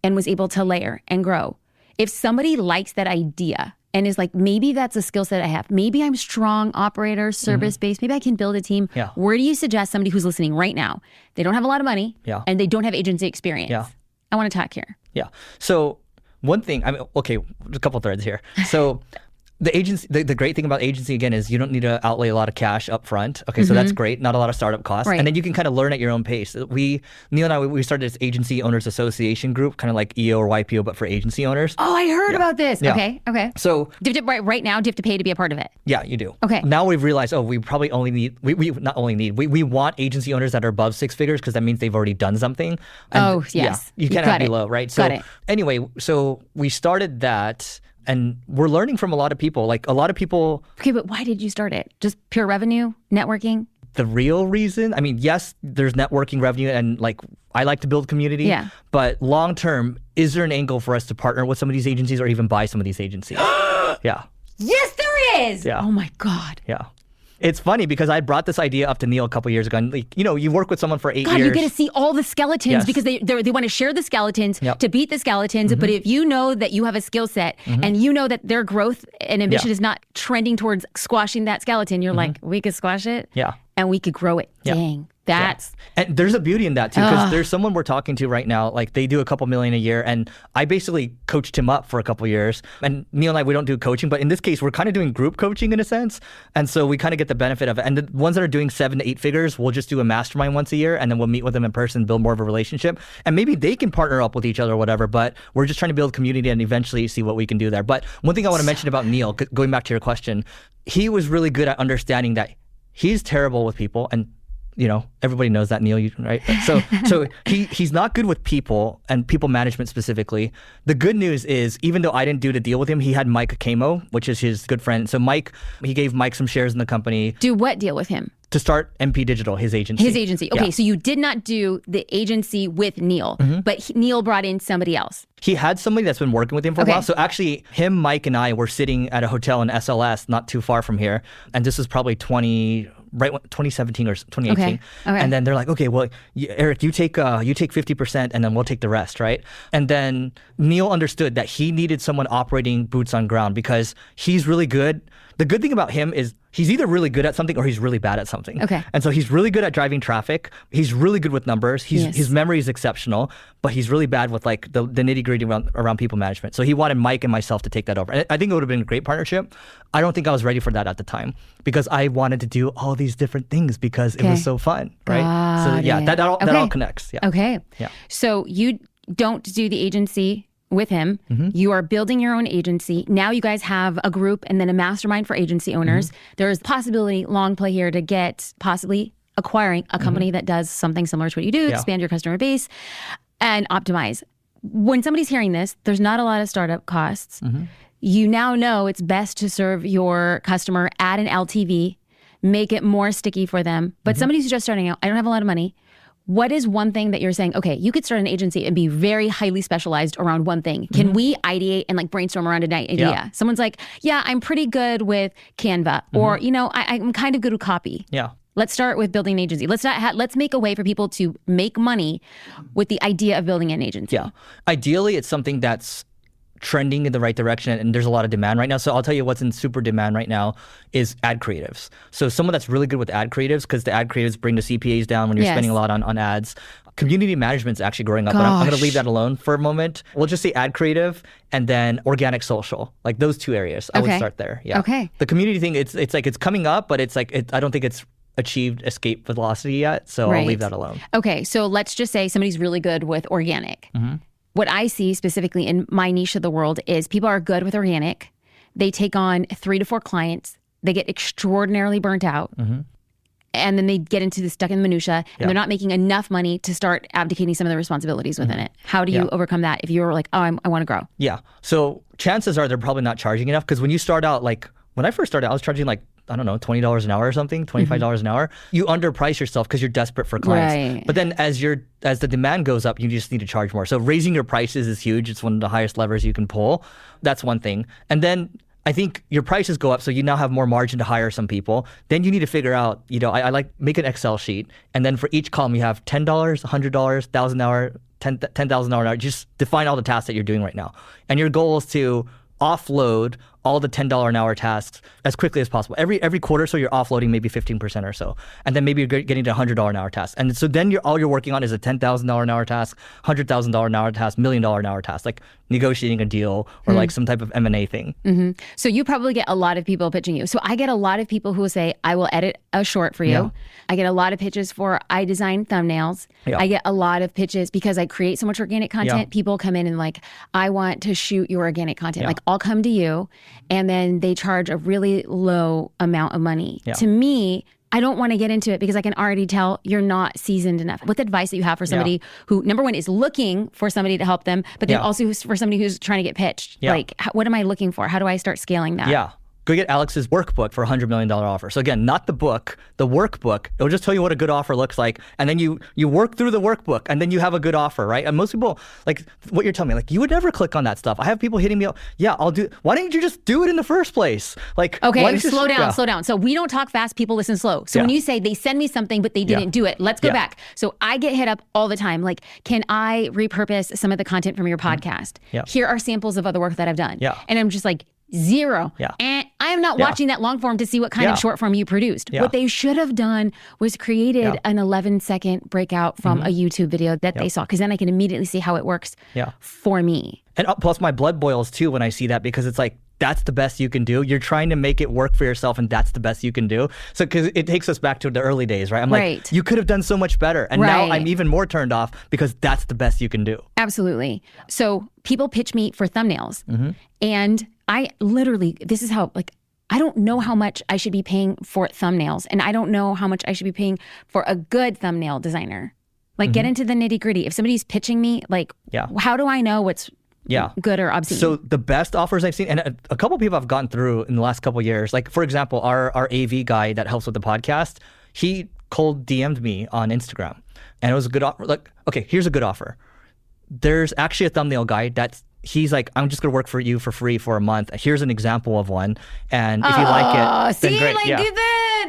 and was able to layer and grow. If somebody likes that idea and is like, maybe that's a skill set I have. Maybe I'm strong operator, service-based. Maybe I can build a team. Yeah. Where do you suggest somebody who's listening right now? They don't have a lot of money and they don't have agency experience. Yeah. I want to talk here. Yeah. So one thing, okay, a couple threads here. So the agency, the great thing about agency again is you don't need to outlay a lot of cash up front. Okay, so that's great. Not a lot of startup costs. Right. And then you can kind of learn at your own pace. Neil and I, we started this agency owners association group, kind of like EO or YPO, but for agency owners. Oh, I heard about this. Yeah. Okay. So right now, do you have to pay to be a part of it? yeah, you do. Okay. Now we've realized, we probably only need, we not only need, we want agency owners that are above six figures because that means they've already done something. And yes. you can't have below, right? So Got it. anyway, so we started that. And we're learning from a lot of people. Like a lot of people. Okay, but why did you start it? Just pure revenue, networking? The real reason, I mean, yes, there's networking revenue and like I like to build community. Yeah. But long term, is there an angle for us to partner with some of these agencies or even buy some of these agencies? Yeah. Yes, there is. Yeah. Oh my God. Yeah. It's funny because I brought this idea up to Neil a couple years ago. And like, you work with someone for 8 years. You get to see all the skeletons Yes. because they want to share the skeletons to beat the skeletons. But if you know that you have a skill set and you know that their growth and ambition is not trending towards squashing that skeleton, you're like, we could squash it and we could grow it. Yeah. Dang. That's and there's a beauty in that too, because there's someone we're talking to right now, like they do a couple million a year, and I basically coached him up for a couple years. And Neil and I, we don't do coaching, but in this case, we're kind of doing group coaching in a sense, and so we kind of get the benefit of it. And the ones that are doing 7 to 8 figures, we'll just do a mastermind once a year, and then we'll meet with them in person, build more of a relationship, and maybe they can partner up with each other or whatever. But we're just trying to build community and eventually see what we can do there. But one thing I want to mention about Neil, going back to your question, he was really good at understanding that he's terrible with people, and everybody knows that, Neil, right? So he's not good with people and people management specifically. The good news is, even though I didn't do the deal with him, he had Mike Camo, which is his good friend. So he gave Mike some shares in the company. do what deal with him? To start MP Digital, his agency. Okay, Yeah. so you did not do the agency with Neil, but Neil brought in somebody else. He had somebody that's been working with him for a while. So actually, him, Mike, and I were sitting at a hotel in SLS, not too far from here. And this was probably 2017 or 2018. Okay. And then they're like, okay, well, Eric, you take 50% and then we'll take the rest, right? And then Neil understood that he needed someone operating boots on ground because he's really good. The good thing about him is he's either really good at something or he's really bad at something. Okay. And so he's really good at driving traffic. He's really good with numbers. His memory is exceptional, but he's really bad with like the nitty gritty around people management. So he wanted Mike and myself to take that over. And I think it would have been a great partnership. I don't think I was ready for that at the time because I wanted to do all these different things because it was so fun, right? So yeah, that all connects. Yeah. Okay. Yeah. So you don't do the agency with him. You are building your own agency. Now you guys have a group and then a mastermind for agency owners. There's possibility, long play here, to get possibly acquiring a company that does something similar to what you do, expand your customer base and optimize. When somebody's hearing this, there's not a lot of startup costs. You now know it's best to serve your customer at an LTV, make it more sticky for them. But somebody who's just starting out, I don't have a lot of money. What is one thing that you're saying, okay, you could start an agency and be very highly specialized around one thing. Can we ideate and like brainstorm around an idea? Yeah. Someone's like, yeah, I'm pretty good with Canva, or, I'm kind of good with copy. Yeah. Let's start with building an agency. Let's make a way for people to make money with the idea of building an agency. Yeah. Ideally, it's something that's trending in the right direction and there's a lot of demand right now. So I'll tell you what's in super demand right now is ad creatives. So someone that's really good with ad creatives, because the ad creatives bring the CPAs down when you're spending a lot on ads. community management's actually growing up, but I'm going to leave that alone for a moment. We'll just say ad creative and then organic social, like those two areas. I would start there. Yeah. Okay. The community thing, it's like it's coming up, but it's like I don't think it's achieved escape velocity yet, so I'll leave that alone. Okay, so let's just say somebody's really good with organic. What I see specifically in my niche of the world is people are good with organic. They take on 3 to 4 clients. They get extraordinarily burnt out. And then they get into the stuck in the minutia, and they're not making enough money to start abdicating some of the responsibilities within it. How do you overcome that if you're like, oh, I want to grow? Yeah. So chances are they're probably not charging enough, because when you start out, like when I first started, I was charging like, I don't know, $20 an hour or something, $25 an hour. You underprice yourself because you're desperate for clients. Right. But then as the demand goes up, you just need to charge more. So raising your prices is huge. It's one of the highest levers you can pull. That's one thing. And then I think your prices go up, so you now have more margin to hire some people. Then you need to figure out, I like make an Excel sheet, and then for each column you have $10, $100, $1,000 an hour, $10,000 an hour. Just define all the tasks that you're doing right now. And your goal is to offload all the $10 an hour tasks as quickly as possible. Every quarter, so you're offloading maybe 15% or so. And then maybe you're getting to $100 an hour tasks. And so then all you're working on is a $10,000 an hour task, $100,000 an hour task, $1 million an hour task, like negotiating a deal or like some type of M&A thing. So you probably get a lot of people pitching you. So I get a lot of people who will say, I will edit a short for you. Yeah. I get a lot of pitches for, I design thumbnails. Yeah. I get a lot of pitches because I create so much organic content. Yeah. People come in and like, I want to shoot your organic content. Yeah. Like I'll come to you, and then they charge a really low amount of money. Yeah. To me, I don't want to get into it because I can already tell you're not seasoned enough. What advice that you have for somebody who, number one, is looking for somebody to help them, but then also for somebody who's trying to get pitched? Yeah. Like, what am I looking for? How do I start scaling that? Yeah. Go get Alex's workbook for a $100 million offer. So again, not the book, the workbook. It'll just tell you what a good offer looks like. And then you work through the workbook, and then you have a good offer, right? And most people, like what you're telling me, like you would never click on that stuff. I have people hitting me up, I'll do, why didn't you just do it in the first place? Like, okay, slow down. So we don't talk fast, people listen slow. So when you say they send me something, but they didn't do it, let's go back. So I get hit up all the time. Like, can I repurpose some of the content from your podcast? Yeah. Here are samples of other work that I've done. Yeah. And I'm just like, zero. Yeah. And I am not watching that long form to see what kind of short form you produced. Yeah. What they should have done was created an 11-second breakout from a YouTube video that they saw, because then I can immediately see how it works for me. And plus my blood boils too when I see that, because it's like, that's the best you can do. You're trying to make it work for yourself, and that's the best you can do. So, because it takes us back to the early days, right? I'm like, you could have done so much better. And now I'm even more turned off because that's the best you can do. Absolutely. So people pitch me for thumbnails, and I literally, this is how, like, I don't know how much I should be paying for thumbnails, and I don't know how much I should be paying for a good thumbnail designer. Like, get into the nitty gritty. If somebody's pitching me, like, how do I know what's good or obscene? So the best offers I've seen, and a couple of people I've gone through in the last couple of years, like for example, our AV guy that helps with the podcast, he cold DM'd me on Instagram, and it was a good offer. Like, okay, here's a good offer. There's actually a thumbnail guy he's like, I'm just gonna work for you for free for a month. Here's an example of one, and if you like it, then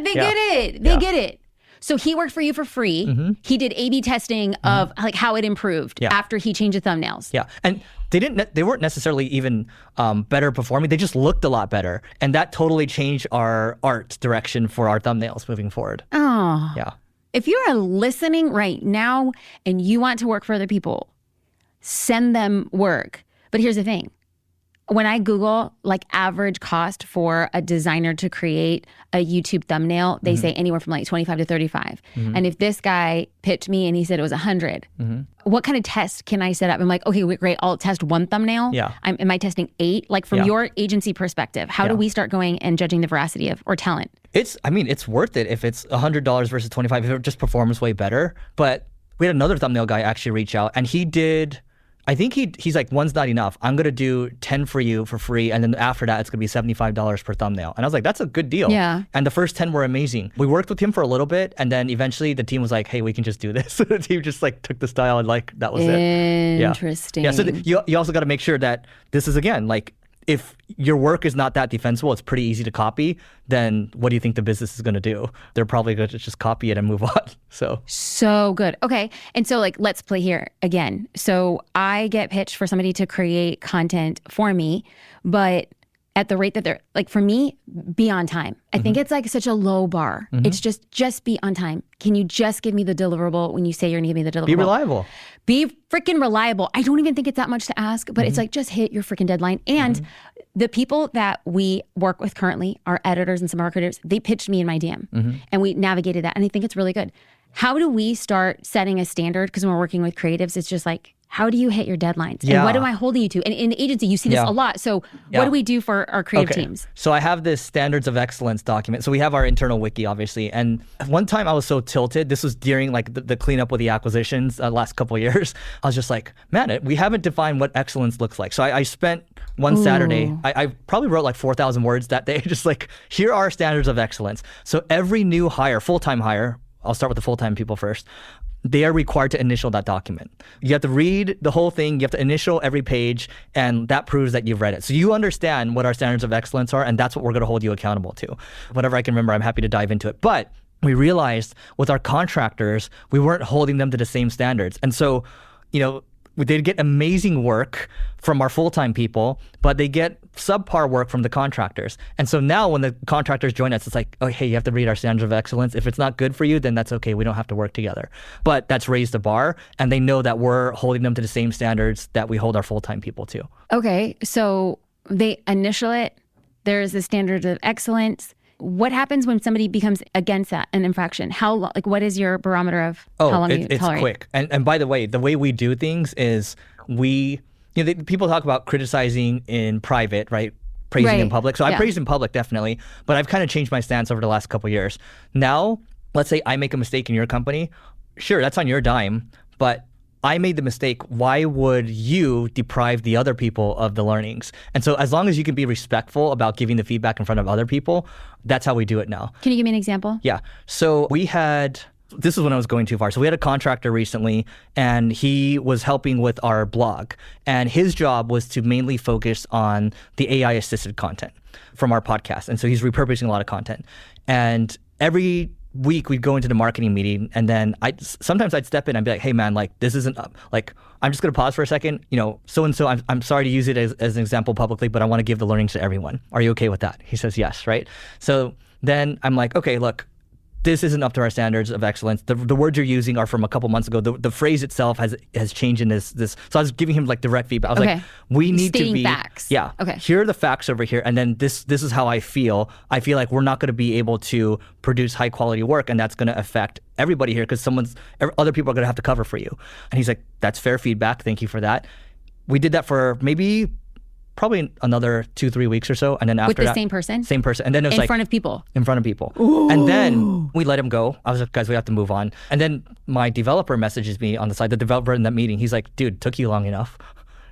great. They get it. So he worked for you for free. He did A/B testing of like how it improved after he changed the thumbnails. Yeah, and they weren't necessarily even better performing. They just looked a lot better, and that totally changed our art direction for our thumbnails moving forward. Oh, yeah. If you are listening right now and you want to work for other people, send them work. But here's the thing. When I Google like average cost for a designer to create a YouTube thumbnail, they say anywhere from like 25 to 35. And if this guy pitched me and he said it was 100, what kind of test can I set up? I'm like, okay, great. I'll test one thumbnail. Yeah. Am I testing 8? Like from your agency perspective, how do we start going and judging the veracity of or talent? It's worth it if it's $100 versus 25, if it just performs way better. But we had another thumbnail guy actually reach out, and he did, I think he's like, one's not enough. I'm going to do 10 for you for free. And then after that, it's going to be $75 per thumbnail. And I was like, that's a good deal. Yeah. And the first 10 were amazing. We worked with him for a little bit. And then eventually the team was like, hey, we can just do this. The team just like took the style and like, that was it. Interesting. Yeah. So you also got to make sure that this is, again, like, if your work is not that defensible, it's pretty easy to copy, then what do you think the business is going to do? They're probably going to just copy it and move on. So good. Okay. And so like, let's play here again. So I get pitched for somebody to create content for me, but at the rate that they're like, for me, be on time. I think it's like such a low bar. It's just be on time. Can you just give me the deliverable when you say you're gonna give me the deliverable? Be reliable. Be freaking reliable. I don't even think it's that much to ask, but it's like, just hit your freaking deadline. And the people that we work with currently, our editors and some of our creators, they pitched me in my DM and we navigated that. And I think it's really good. How do we start setting a standard? Because when we're working with creatives, it's just like, how do you hit your deadlines? And what am I holding you to? And in the agency, you see this a lot. So what do we do for our creative teams? So I have this standards of excellence document. So we have our internal wiki, obviously. And one time I was so tilted. This was during like the cleanup with the acquisitions last couple of years. I was just like, man, we haven't defined what excellence looks like. So I spent one Saturday, I probably wrote like 4,000 words that day. Just like, here are standards of excellence. So every new hire, full-time hire, I'll start with the full-time people first. They are required to initial that document. You have to read the whole thing. You have to initial every page, and that proves that you've read it. So you understand what our standards of excellence are, and that's what we're going to hold you accountable to. Whatever I can remember, I'm happy to dive into it. But we realized with our contractors, we weren't holding them to the same standards. And so, they'd get amazing work from our full-time people, but they get subpar work from the contractors. And so now when the contractors join us, it's like, oh, hey, you have to read our standards of excellence. If it's not good for you, then that's okay. We don't have to work together. But that's raised the bar, and they know that we're holding them to the same standards that we hold our full-time people to. Okay, so they initial it. There's the standard of excellence. What happens when somebody becomes against that, an infraction? What is your barometer of how long you tolerate? It's quick. And by the way we do things is people talk about criticizing in private, right? Praising in public. So I praise in public, definitely. But I've kind of changed my stance over the last couple of years. Now, let's say I make a mistake in your company. Sure, that's on your dime, but I made the mistake. Why would you deprive the other people of the learnings? And so as long as you can be respectful about giving the feedback in front of other people, that's how we do it now. Can you give me an example? Yeah. So this is when I was going too far. So we had a contractor recently, and he was helping with our blog. And his job was to mainly focus on the AI-assisted content from our podcast. And so he's repurposing a lot of content. And every week we'd go into the marketing meeting, and then sometimes I'd step in and be like, hey man, like this isn't like, I'm just going to pause for a second, so-and-so, I'm sorry to use it as an example publicly, but I want to give the learnings to everyone. Are you okay with that? He says yes, right? So then I'm like, okay, look, this isn't up to our standards of excellence. The words you're using are from a couple months ago. The phrase itself has changed in this. So I was giving him like direct feedback. I was like, we need Stating to be facts. Yeah. Okay. Here are the facts over here, and then this is how I feel. I feel like we're not going to be able to produce high quality work, and that's going to affect everybody here because other people are going to have to cover for you. And he's like, that's fair feedback. Thank you for that. We did that for probably another 2-3 weeks or so, and then after with the that, same person, and then it was in front of people. Ooh. And then we let him go. I was like, guys, we have to move on. And then my developer messages me on the side. The developer in that meeting, he's like, dude, took you long enough.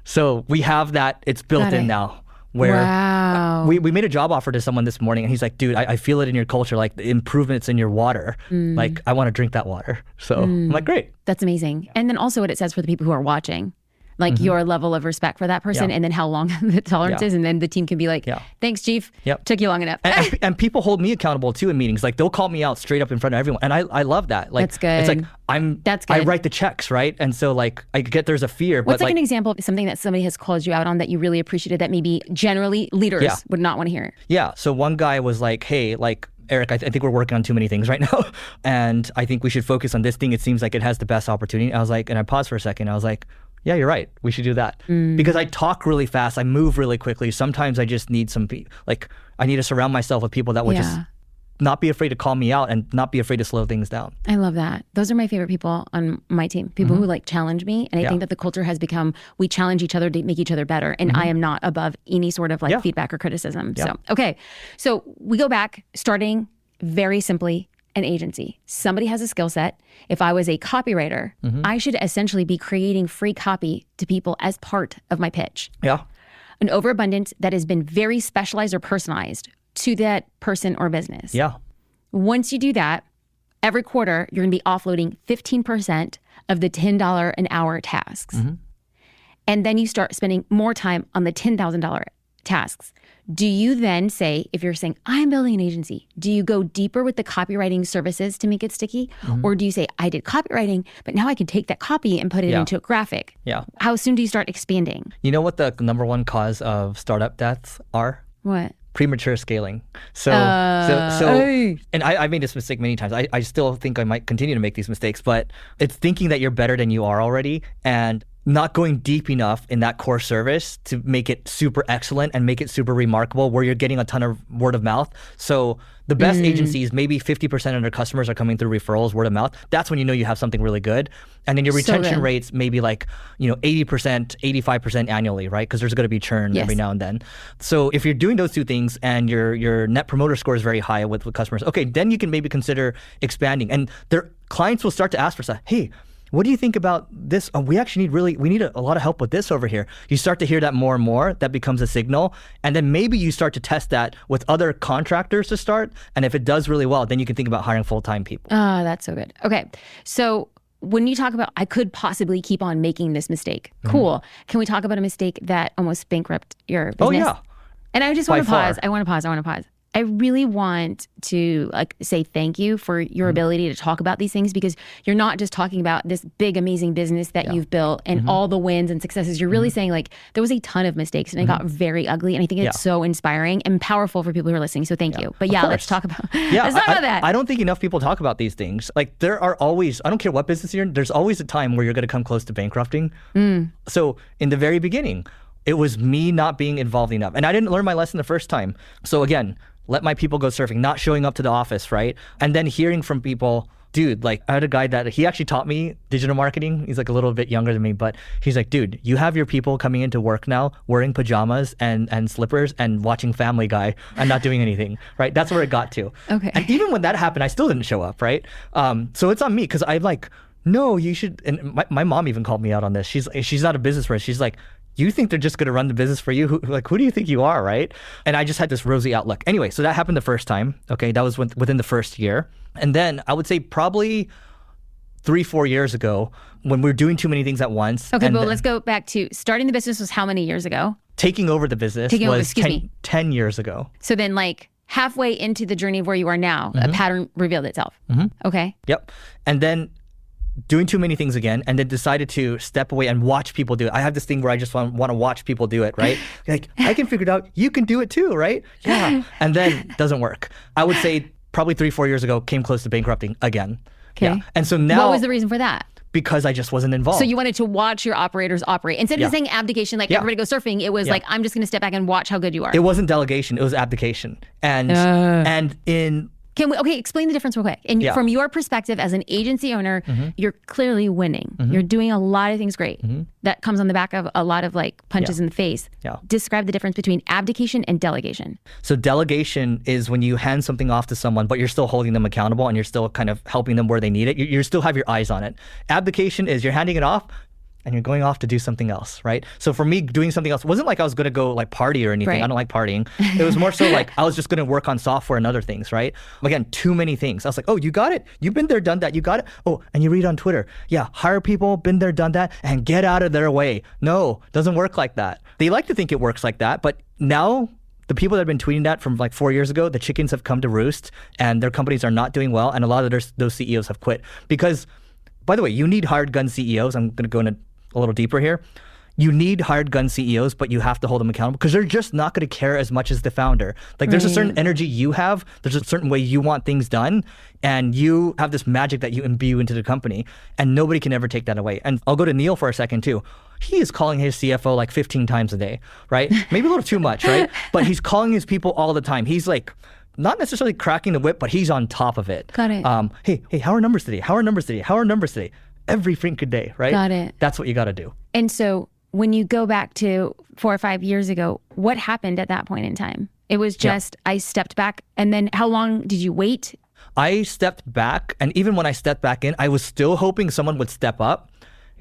So we have that. It's built in now. Where we made a job offer to someone this morning, and he's like, dude, I feel it in your culture, like the improvements in your water. Like I want to drink that water. So I'm like, great. That's amazing. And then also what it says for the people who are watching. Like your level of respect for that person, and then how long the tolerance is, and then the team can be like, thanks, chief, took you long enough. And people hold me accountable too in meetings. Like they'll call me out straight up in front of everyone, and I love that. Like that's good. It's like that's good. I write the checks, right? And so like I get there's a fear. What's but like an example of something that somebody has called you out on that you really appreciated that maybe generally leaders would not want to hear? Yeah. So one guy was like, hey, like, Eric, I think we're working on too many things right now. And I think we should focus on this thing. It seems like it has the best opportunity. I was like, and I paused for a second. I was like, yeah, you're right. We should do that. Because I talk really fast. I move really quickly. Sometimes I just need I need to surround myself with people that would just not be afraid to call me out and not be afraid to slow things down. I love that. Those are my favorite people on my team. People who like challenge me. And I think that the culture has become, we challenge each other to make each other better. And I am not above any sort of like feedback or criticism. So, okay. So we go back, starting very simply, an agency. Somebody has a skill set. If I was a copywriter, I should essentially be creating free copy to people as part of my pitch. Yeah. An overabundance that has been very specialized or personalized to that person or business. Yeah. Once you do that, every quarter, you're going to be offloading 15% of the $10 an hour tasks. And then you start spending more time on the $10,000 tasks. Do you then say, if you're saying, I'm building an agency, do you go deeper with the copywriting services to make it sticky? Or do you say, I did copywriting, but now I can take that copy and put it into a graphic? Yeah. How soon do you start expanding? You know what the number one cause of startup deaths are? What? Premature scaling. Hey. And I made this mistake many times. I still think I might continue to make these mistakes, but it's thinking that you're better than you are already and not going deep enough in that core service to make it super excellent and make it super remarkable where you're getting a ton of word of mouth. So the best agencies, maybe 50% of their customers are coming through referrals, word of mouth. That's when you know you have something really good. And then your retention rates maybe like, 80%, 85% annually, right? Because there's going to be churn every now and then. So if you're doing those two things and your net promoter score is very high with customers, okay, then you can maybe consider expanding. And their clients will start to ask for stuff. Hey, what do you think about this? We actually need a lot of help with this over here. You start to hear that more and more. That becomes a signal. And then maybe you start to test that with other contractors to start. And if it does really well, then you can think about hiring full-time people. Oh, that's so good. Okay. So when you talk about, I could possibly keep on making this mistake. Cool. Can we talk about a mistake that almost bankrupted your business? Oh, yeah. And I just want to pause. I want to pause. I really want to say thank you for your ability to talk about these things, because you're not just talking about this big, amazing business that you've built and all the wins and successes. You're really saying there was a ton of mistakes and it got very ugly. And I think it's so inspiring and powerful for people who are listening. So thank you. But let's talk about that. I don't think enough people talk about these things. Like there are always, I don't care what business you're in, there's always a time where you're going to come close to bankrupting. So in the very beginning, it was me not being involved enough. And I didn't learn my lesson the first time. So again, let my people go surfing, not showing up to the office, right? And then hearing from people, dude, I had a guy that he actually taught me digital marketing. He's a little bit younger than me, but he's like, dude, you have your people coming into work now wearing pajamas and slippers and watching Family Guy and not doing anything, right? That's where it got to. Okay. And even when that happened, I still didn't show up, right? So it's on me because I'm like, no, you should. And my mom even called me out on this. She's not a business person. She's like, you think they're just going to run the business for you? Who do you think you are, right? And I just had this rosy outlook. Anyway, so that happened the first time. Okay, that was within the first year. And then I would say probably 3-4 years ago when we were doing too many things at once. Okay, but let's go back to starting the business was how many years ago? Taking over the business was 10 years ago. So then halfway into the journey of where you are now, a pattern revealed itself. Okay. Yep. And then doing too many things again, and then decided to step away and watch people do it. I have this thing where I just want to watch people do it, right? Like, I can figure it out. You can do it too, right? Yeah. And then doesn't work. I would say probably 3-4 years ago, came close to bankrupting again. Okay. Yeah. And so now... What was the reason for that? Because I just wasn't involved. So you wanted to watch your operators operate. Instead of saying abdication, everybody go surfing, it was I'm just going to step back and watch how good you are. It wasn't delegation. It was abdication. And in... Explain the difference real quick. And from your perspective as an agency owner, you're clearly winning. You're doing a lot of things great. That comes on the back of a lot of punches in the face. Yeah. Describe the difference between abdication and delegation. So delegation is when you hand something off to someone, but you're still holding them accountable and you're still kind of helping them where they need it. You still have your eyes on it. Abdication is you're handing it off and you're going off to do something else, right? So for me, doing something else wasn't like I was going to go party or anything. Right. I don't like partying. It was more so I was just going to work on software and other things, right? Again, too many things. I was like, oh, you got it? You've been there, done that. You got it? Oh, and you read on Twitter. Yeah, hire people, been there, done that, and get out of their way. No, doesn't work like that. They like to think it works like that, but now the people that have been tweeting that from 4 years ago, the chickens have come to roost and their companies are not doing well. And a lot of those CEOs have quit because, by the way, you need hired gun CEOs. I'm going to go into a little deeper here. You need hired gun CEOs, but you have to hold them accountable because they're just not going to care as much as the founder. There's a certain energy you have. There's a certain way you want things done. And you have this magic that you imbue into the company. And nobody can ever take that away. And I'll go to Neil for a second too. He is calling his CFO 15 times a day, right? Maybe a little too much, right? But he's calling his people all the time. He's not necessarily cracking the whip, but he's on top of it. Got it. Hey, how are numbers today? How are numbers today? How are numbers today? Every freaking day, right? Got it. That's what you got to do. And so when you go back to 4 or 5 years ago, what happened at that point in time? It was just I stepped back. And then how long did you wait? I stepped back. And even when I stepped back in, I was still hoping someone would step up.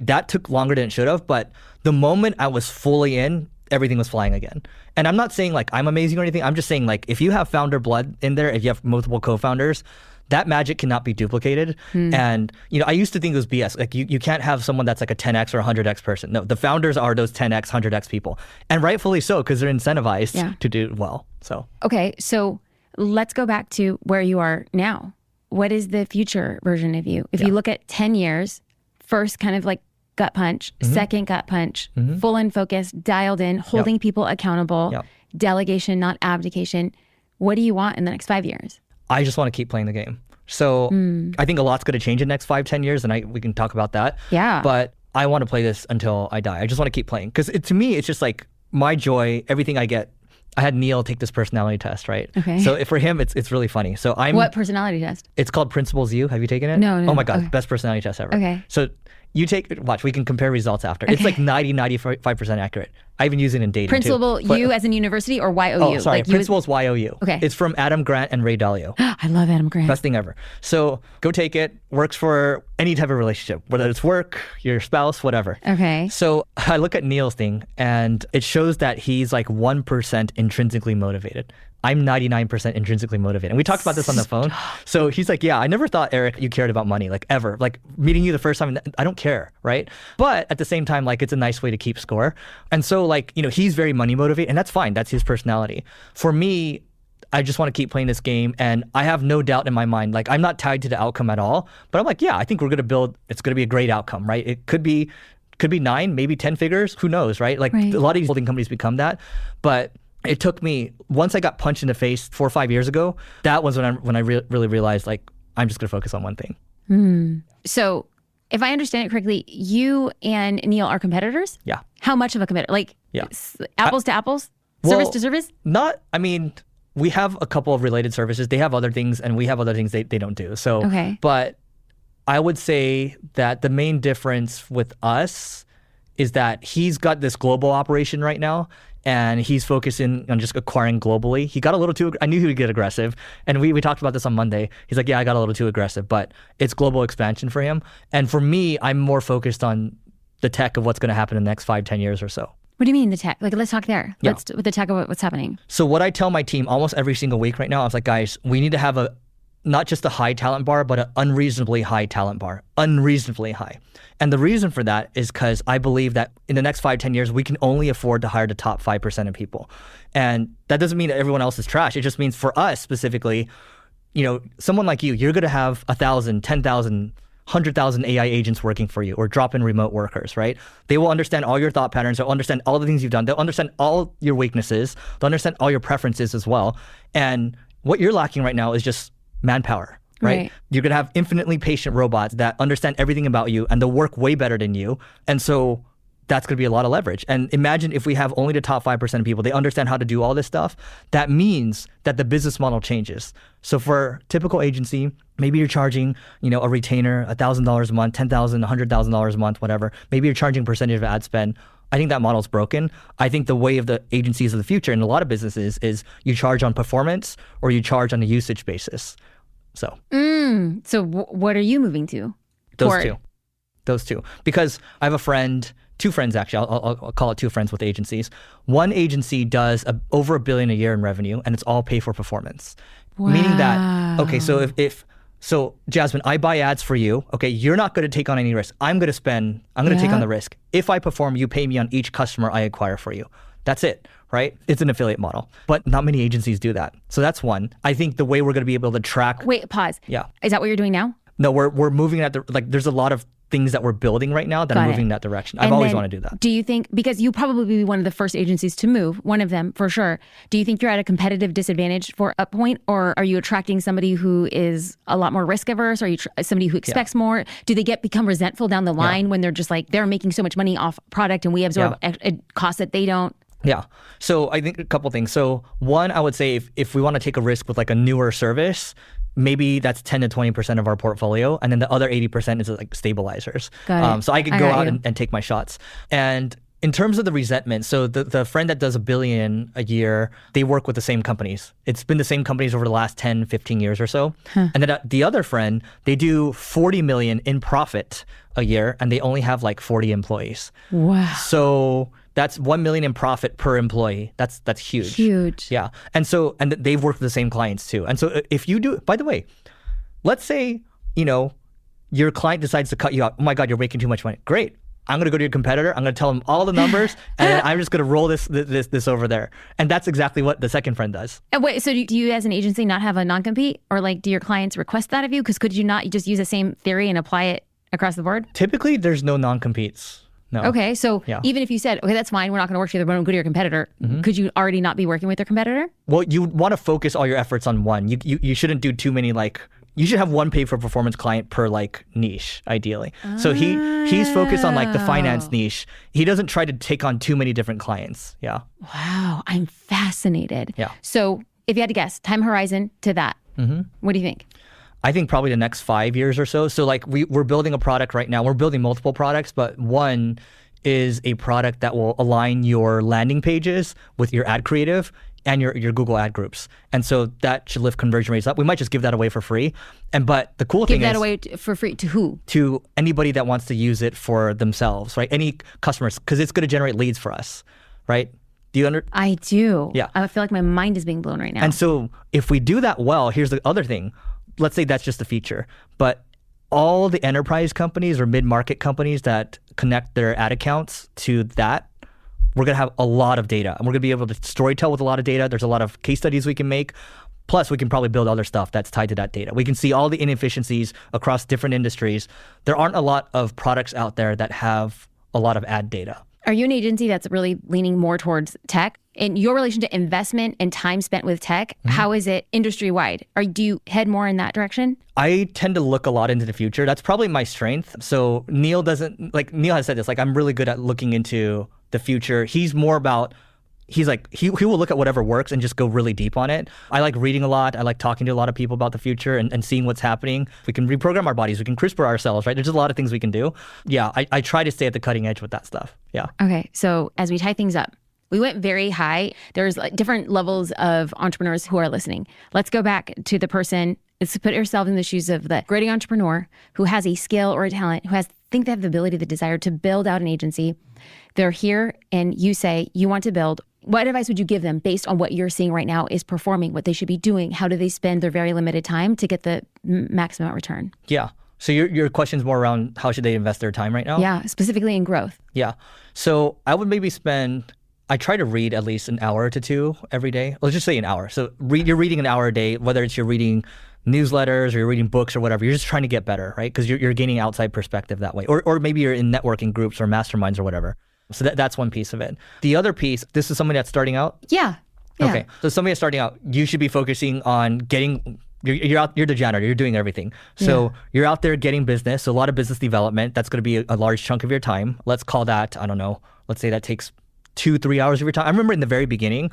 That took longer than it should have. But the moment I was fully in, everything was flying again. And I'm not saying I'm amazing or anything. I'm just saying if you have founder blood in there, if you have multiple co-founders, that magic cannot be duplicated. And, I used to think it was BS. You can't have someone that's a 10x or 100x person. No, the founders are those 10x, 100x people. And rightfully so, because they're incentivized to do well. So. Okay, so let's go back to where you are now. What is the future version of you? If you look at 10 years, first kind of gut punch, second gut punch, full in focus, dialed in, holding people accountable. delegation, not abdication. What do you want in the next 5 years? I just want to keep playing the game. So I think a lot's going to change in the next 5-10 years, and we can talk about that. Yeah. But I want to play this until I die. I just want to keep playing. Because to me, it's just like my joy, everything I get. I had Neil take this personality test, right? Okay. So for him, it's really funny. So What personality test? It's called Principles U. Have you taken it? No. Oh my God, Okay. best personality test ever. Okay. So you watch, we can compare results after. It's like 95% accurate. I even use it in dating Principal too. U as in university or YOU? Oh, sorry. Like Principles YOU. Okay. It's from Adam Grant and Ray Dalio. I love Adam Grant. Best thing ever. So go take it. Works for any type of relationship, whether it's work, your spouse, whatever. Okay. So I look at Neil's thing and it shows that he's like 1% intrinsically motivated. I'm 99% intrinsically motivated. And we talked about this on the phone. So he's like, yeah, I never thought, Eric, you cared about money, like ever. Like meeting you the first time, I don't care, right? But at the same time, like it's a nice way to keep score. And so like, he's very money motivated and that's fine. That's his personality. For me, I just want to keep playing this game and I have no doubt in my mind, like I'm not tied to the outcome at all, but I'm like, yeah, I think we're going to build, it's going to be a great outcome, right? It could be 9, maybe 10 figures, who knows, right? Like Right. a lot of these holding companies become that, but it took me, once I got punched in the face 4 or 5 years ago, that was when I really realized like, I'm just going to focus on one thing. So if I understand it correctly, you and Neil are competitors? Yeah. How much of a competitor? Like Yeah. Apples to apples? Well, Service to service? We have a couple of related services. They have other things and we have other things they don't do. So, Okay. But I would say that the main difference with us is that he's got this global operation right now and he's focusing on just acquiring globally. He got a little too, I knew he would get aggressive. And we talked about this on Monday. He's like, yeah, I got a little too aggressive, but it's global expansion for him. And for me, I'm more focused on the tech of what's going to happen in the next 5-10 years or so. What do you mean the tech? Like, let's talk there. Yeah. Let's with the tech of what's happening. So what I tell my team almost every single week right now, I was like, guys, we need to have not just a high talent bar, but an unreasonably high talent bar, unreasonably high. And the reason for that is because I believe that in the next 5-10 years, we can only afford to hire the top 5% of people. And that doesn't mean that everyone else is trash. It just means for us specifically, someone like you're going to have 1,000, 10,000, 100,000 AI agents working for you or drop-in remote workers, right? They will understand all your thought patterns. They'll understand all the things you've done. They'll understand all your weaknesses. They'll understand all your preferences as well. And what you're lacking right now is just manpower, right? You're going to have infinitely patient robots that understand everything about you and they'll work way better than you. And so that's going to be a lot of leverage. And imagine if we have only the top 5% of people, they understand how to do all this stuff. That means that the business model changes. So for typical agency, maybe you're charging, a retainer $1,000 a month, $10,000, $100,000 a month, whatever. Maybe you're charging percentage of ad spend. I think that model's broken. I think the way of the agencies of the future in a lot of businesses is you charge on performance or you charge on a usage basis. So, What are you moving to? Those two. Because I have a friend, 2 friends actually, I'll call it 2 friends with agencies. One agency does over $1 billion a year in revenue and it's all pay for performance. Wow. Meaning that, okay, so So Jasmine, I buy ads for you. Okay, you're not going to take on any risk. I'm going to take on the risk. If I perform, you pay me on each customer I acquire for you. That's it, right? It's an affiliate model. But not many agencies do that. So that's one. I think the way we're going to be able to track. Wait, pause. Yeah. Is that what you're doing now? No, we're moving at there's a lot of things that we're building right now that are moving in that direction. I've always wanted to do that. Do you think, because you probably be one of the first agencies to move, one of them for sure, do you think you're at a competitive disadvantage for a point, or are you attracting somebody who is a lot more risk averse? Are you somebody who expects more? Do they become resentful down the line when they're just like, they're making so much money off product and we absorb a cost that they don't? Yeah. So I think a couple things. So one, I would say if we want to take a risk with like a newer service, maybe that's 10 to 20% of our portfolio. And then the other 80% is like stabilizers. So I could go out and take my shots. And in terms of the resentment, so the friend that does $1 billion a year, they work with the same companies. It's been the same companies over the last 10, 15 years or so. And then the other friend, they do 40 million in profit a year and they only have like 40 employees. Wow. So that's 1 million in profit per employee. That's huge. Huge. Yeah. And they've worked with the same clients too. And so if you do, by the way, let's say, your client decides to cut you out. Oh my God, you're making too much money. Great. I'm going to go to your competitor. I'm going to tell them all the numbers and then I'm just going to roll this over there. And that's exactly what the second friend does. And wait, so do you as an agency not have a non-compete, or like do your clients request that of you? Because could you not just use the same theory and apply it across the board? Typically, there's no non-competes. No. Okay, so Yeah. even if you said, okay, that's fine, we're not going to work together, but I'm going to go to your competitor, could you already not be working with your competitor? Well, you want to focus all your efforts on one. You shouldn't do too many you should have one pay for performance client per niche, ideally. So he's focused on the finance niche. He doesn't try to take on too many different clients. Yeah. Wow, I'm fascinated. Yeah. So if you had to guess, time horizon to that, what do you think? I think probably the next 5 years or so. So we're building a product right now. We're building multiple products, but one is a product that will align your landing pages with your ad creative and your Google ad groups. And so that should lift conversion rates up. We might just give that away for free. But the cool thing is— Give that away for free to who? To anybody that wants to use it for themselves, right? Any customers, because it's going to generate leads for us, right? Do you I do. Yeah. I feel like my mind is being blown right now. And so if we do that well, here's the other thing. Let's say that's just a feature, but all the enterprise companies or mid-market companies that connect their ad accounts to that, we're going to have a lot of data, and we're going to be able to storytell with a lot of data. There's a lot of case studies we can make. Plus, we can probably build other stuff that's tied to that data. We can see all the inefficiencies across different industries. There aren't a lot of products out there that have a lot of ad data. Are you an agency that's really leaning more towards tech? In your relation to investment and time spent with tech, how is it industry-wide? Do you head more in that direction? I tend to look a lot into the future. That's probably my strength. So Neil has said this, I'm really good at looking into the future. He's more about, he will look at whatever works and just go really deep on it. I like reading a lot. I like talking to a lot of people about the future and seeing what's happening. We can reprogram our bodies. We can CRISPR ourselves, right? There's just a lot of things we can do. Yeah, I try to stay at the cutting edge with that stuff. Yeah. Okay, so as we tie things up, we went very high. There's different levels of entrepreneurs who are listening. Let's go back to the person. Let's put yourself in the shoes of the gritty entrepreneur who has a skill or a talent, think they have the ability, the desire to build out an agency. They're here and you say you want to build. What advice would you give them based on what you're seeing right now is performing, what they should be doing? How do they spend their very limited time to get the maximum return? Yeah. So your question's more around how should they invest their time right now? Yeah, specifically in growth. Yeah. So I would maybe I try to read at least an hour to two every day. Let's just say an hour. So you're reading an hour a day, whether it's you're reading newsletters or you're reading books or whatever. You're just trying to get better, right? Because you're gaining outside perspective that way. Or maybe you're in networking groups or masterminds or whatever. So that's one piece of it. The other piece, this is somebody that's starting out? Yeah. Okay. So somebody that's starting out, you should be focusing on getting— You're the janitor. You're doing everything. So you're out there getting business. So a lot of business development. That's going to be a large chunk of your time. Let's call that, I don't know, let's say that takes 2-3 hours of your time. I remember in the very beginning,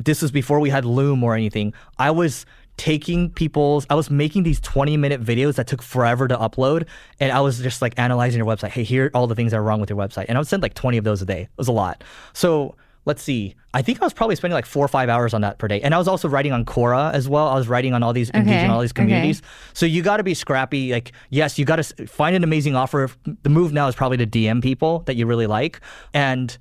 this was before we had Loom or anything. I was making these 20-minute videos that took forever to upload. And I was just analyzing your website. Hey, here are all the things that are wrong with your website. And I would send 20 of those a day. It was a lot. So let's see. I think I was probably spending 4 or 5 hours on that per day. And I was also writing on Quora as well. I was writing on all these, engaging all these communities. Okay. So you got to be scrappy. Yes, you got to find an amazing offer. The move now is probably to DM people that you really like. And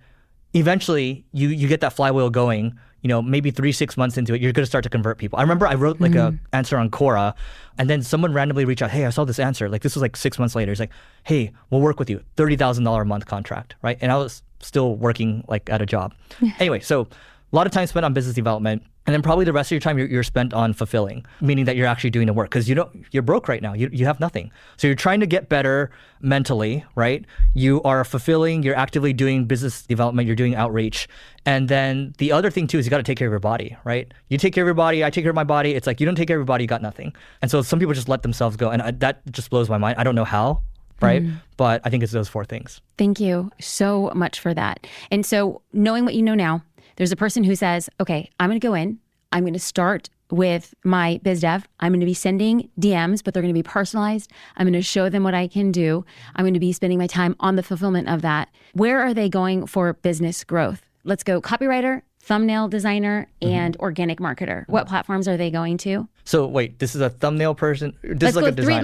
eventually you get that flywheel going. Maybe 3-6 months into it, you're going to start to convert people. I remember I wrote a answer on Quora, and then someone randomly reached out, hey, I saw this answer. This was 6 months later. It's hey, we'll work with you. $30,000 a month contract, right? And I was still working at a job. Anyway, so a lot of time spent on business development. And then probably the rest of your time you're spent on fulfilling, meaning that you're actually doing the work because you're broke right now. You have nothing. So you're trying to get better mentally, right? You are fulfilling, you're actively doing business development, you're doing outreach. And then the other thing too is you got to take care of your body, right? You take care of your body, I take care of my body. It's you don't take care of your body, you got nothing. And so some people just let themselves go. And that just blows my mind. I don't know how, right? But I think it's those 4 things. Thank you so much for that. And so knowing what you know now, there's a person who says, okay, I'm going to go in. I'm going to start with my biz dev. I'm going to be sending DMs, but they're going to be personalized. I'm going to show them what I can do. I'm going to be spending my time on the fulfillment of that. Where are they going for business growth? Let's go copywriter, thumbnail designer, and organic marketer. What platforms are they going to? So wait, this is a thumbnail person? This is a designer.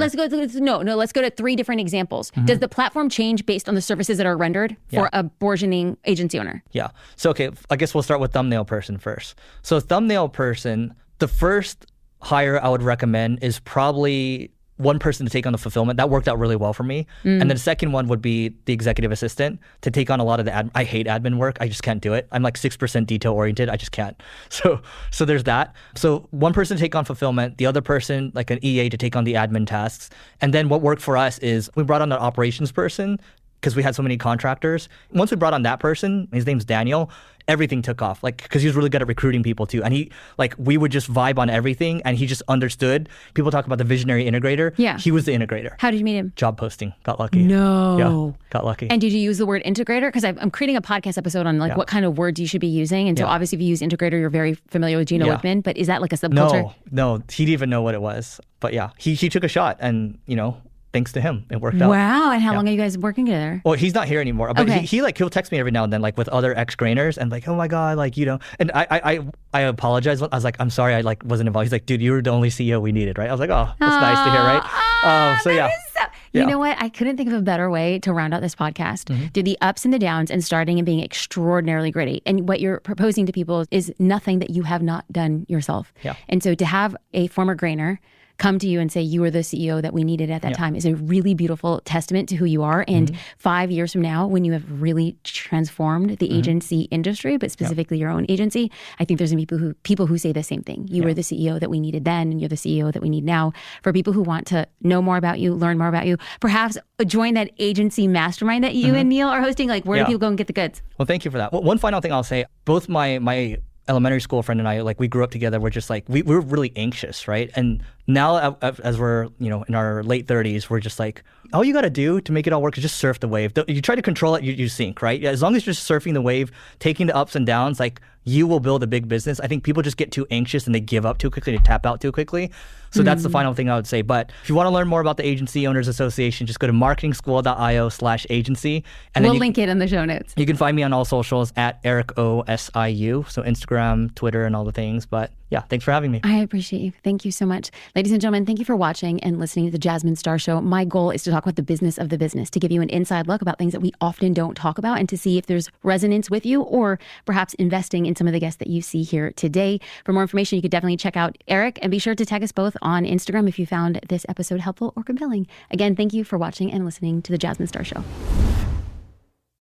Let's go to 3 different examples. Does the platform change based on the services that are rendered for a burgeoning agency owner? Yeah. So, okay, I guess we'll start with thumbnail person first. So thumbnail person, the first hire I would recommend is probably one person to take on the fulfillment. That worked out really well for me. And then the second one would be the executive assistant to take on a lot of the I hate admin work. I just can't do it. I'm 6% detail oriented. I just can't. So there's that. So one person to take on fulfillment, the other person, an EA, to take on the admin tasks. And then what worked for us is we brought on an operations person because we had so many contractors. Once we brought on that person, his name's Daniel, everything took off. Like, because he was really good at recruiting people too. And he, like, we would just vibe on everything and he just understood. People talk about the visionary integrator. Yeah. He was the integrator. How did you meet him? Job posting. Got lucky. No. Yeah, got lucky. And did you use the word integrator? Because I'm creating a podcast episode on like what kind of words you should be using. And so obviously if you use integrator, you're very familiar with Gino Wickman, but is that like a subculture? No, he didn't even know what it was. But yeah, he took a shot and, you know, thanks to him, it worked out. Wow. And how long are you guys working together? Well, he's not here anymore, but he'll text me every now and then, like with other ex-grainers and like, oh my God, like, you know, and I apologize. I was like, I'm sorry, I like wasn't involved. He's like, dude, you were the only CEO we needed, right? I was like, oh, that's nice to hear, right? So yeah. You know what? I couldn't think of a better way to round out this podcast. Do the ups and the downs and starting and being extraordinarily gritty. And what you're proposing to people is nothing that you have not done yourself. Yeah. And so to have a former grainer come to you and say you were the CEO that we needed at that time is a really beautiful testament to who you are. And 5 years from now, when you have really transformed the agency industry, but specifically your own agency, I think there's people who say the same thing. You were the CEO that we needed then, and you're the CEO that we need now. For people who want to know more about you, learn more about you, perhaps join that agency mastermind that you and Neil are hosting. Like, where do people go and get the goods? Well, thank you for that. Well, one final thing I'll say, both my elementary school friend and I, like, we grew up together. We're just like, we were really anxious, right? And now as we're, you know, in our late 30s, we're just like, all you got to do to make it all work is just surf the wave. You try to control it, you sink, right? As long as you're just surfing the wave, taking the ups and downs, like, you will build a big business. I think people just get too anxious and they give up too quickly, they tap out too quickly. So that's the final thing I would say. But if you want to learn more about the Agency Owners Association, just go to marketingschool.io/agency. And we'll link it in the show notes. You can find me on all socials at EricOSIU. So Instagram, Twitter, and all the things. But yeah, thanks for having me. I appreciate you. Thank you so much. Ladies and gentlemen, thank you for watching and listening to the Jasmine Star Show. My goal is to talk about the business of the business, to give you an inside look about things that we often don't talk about and to see if there's resonance with you or perhaps investing in some of the guests that you see here today. For more information, you could definitely check out Eric and be sure to tag us both on Instagram if you found this episode helpful or compelling. Again, thank you for watching and listening to the Jasmine Star Show.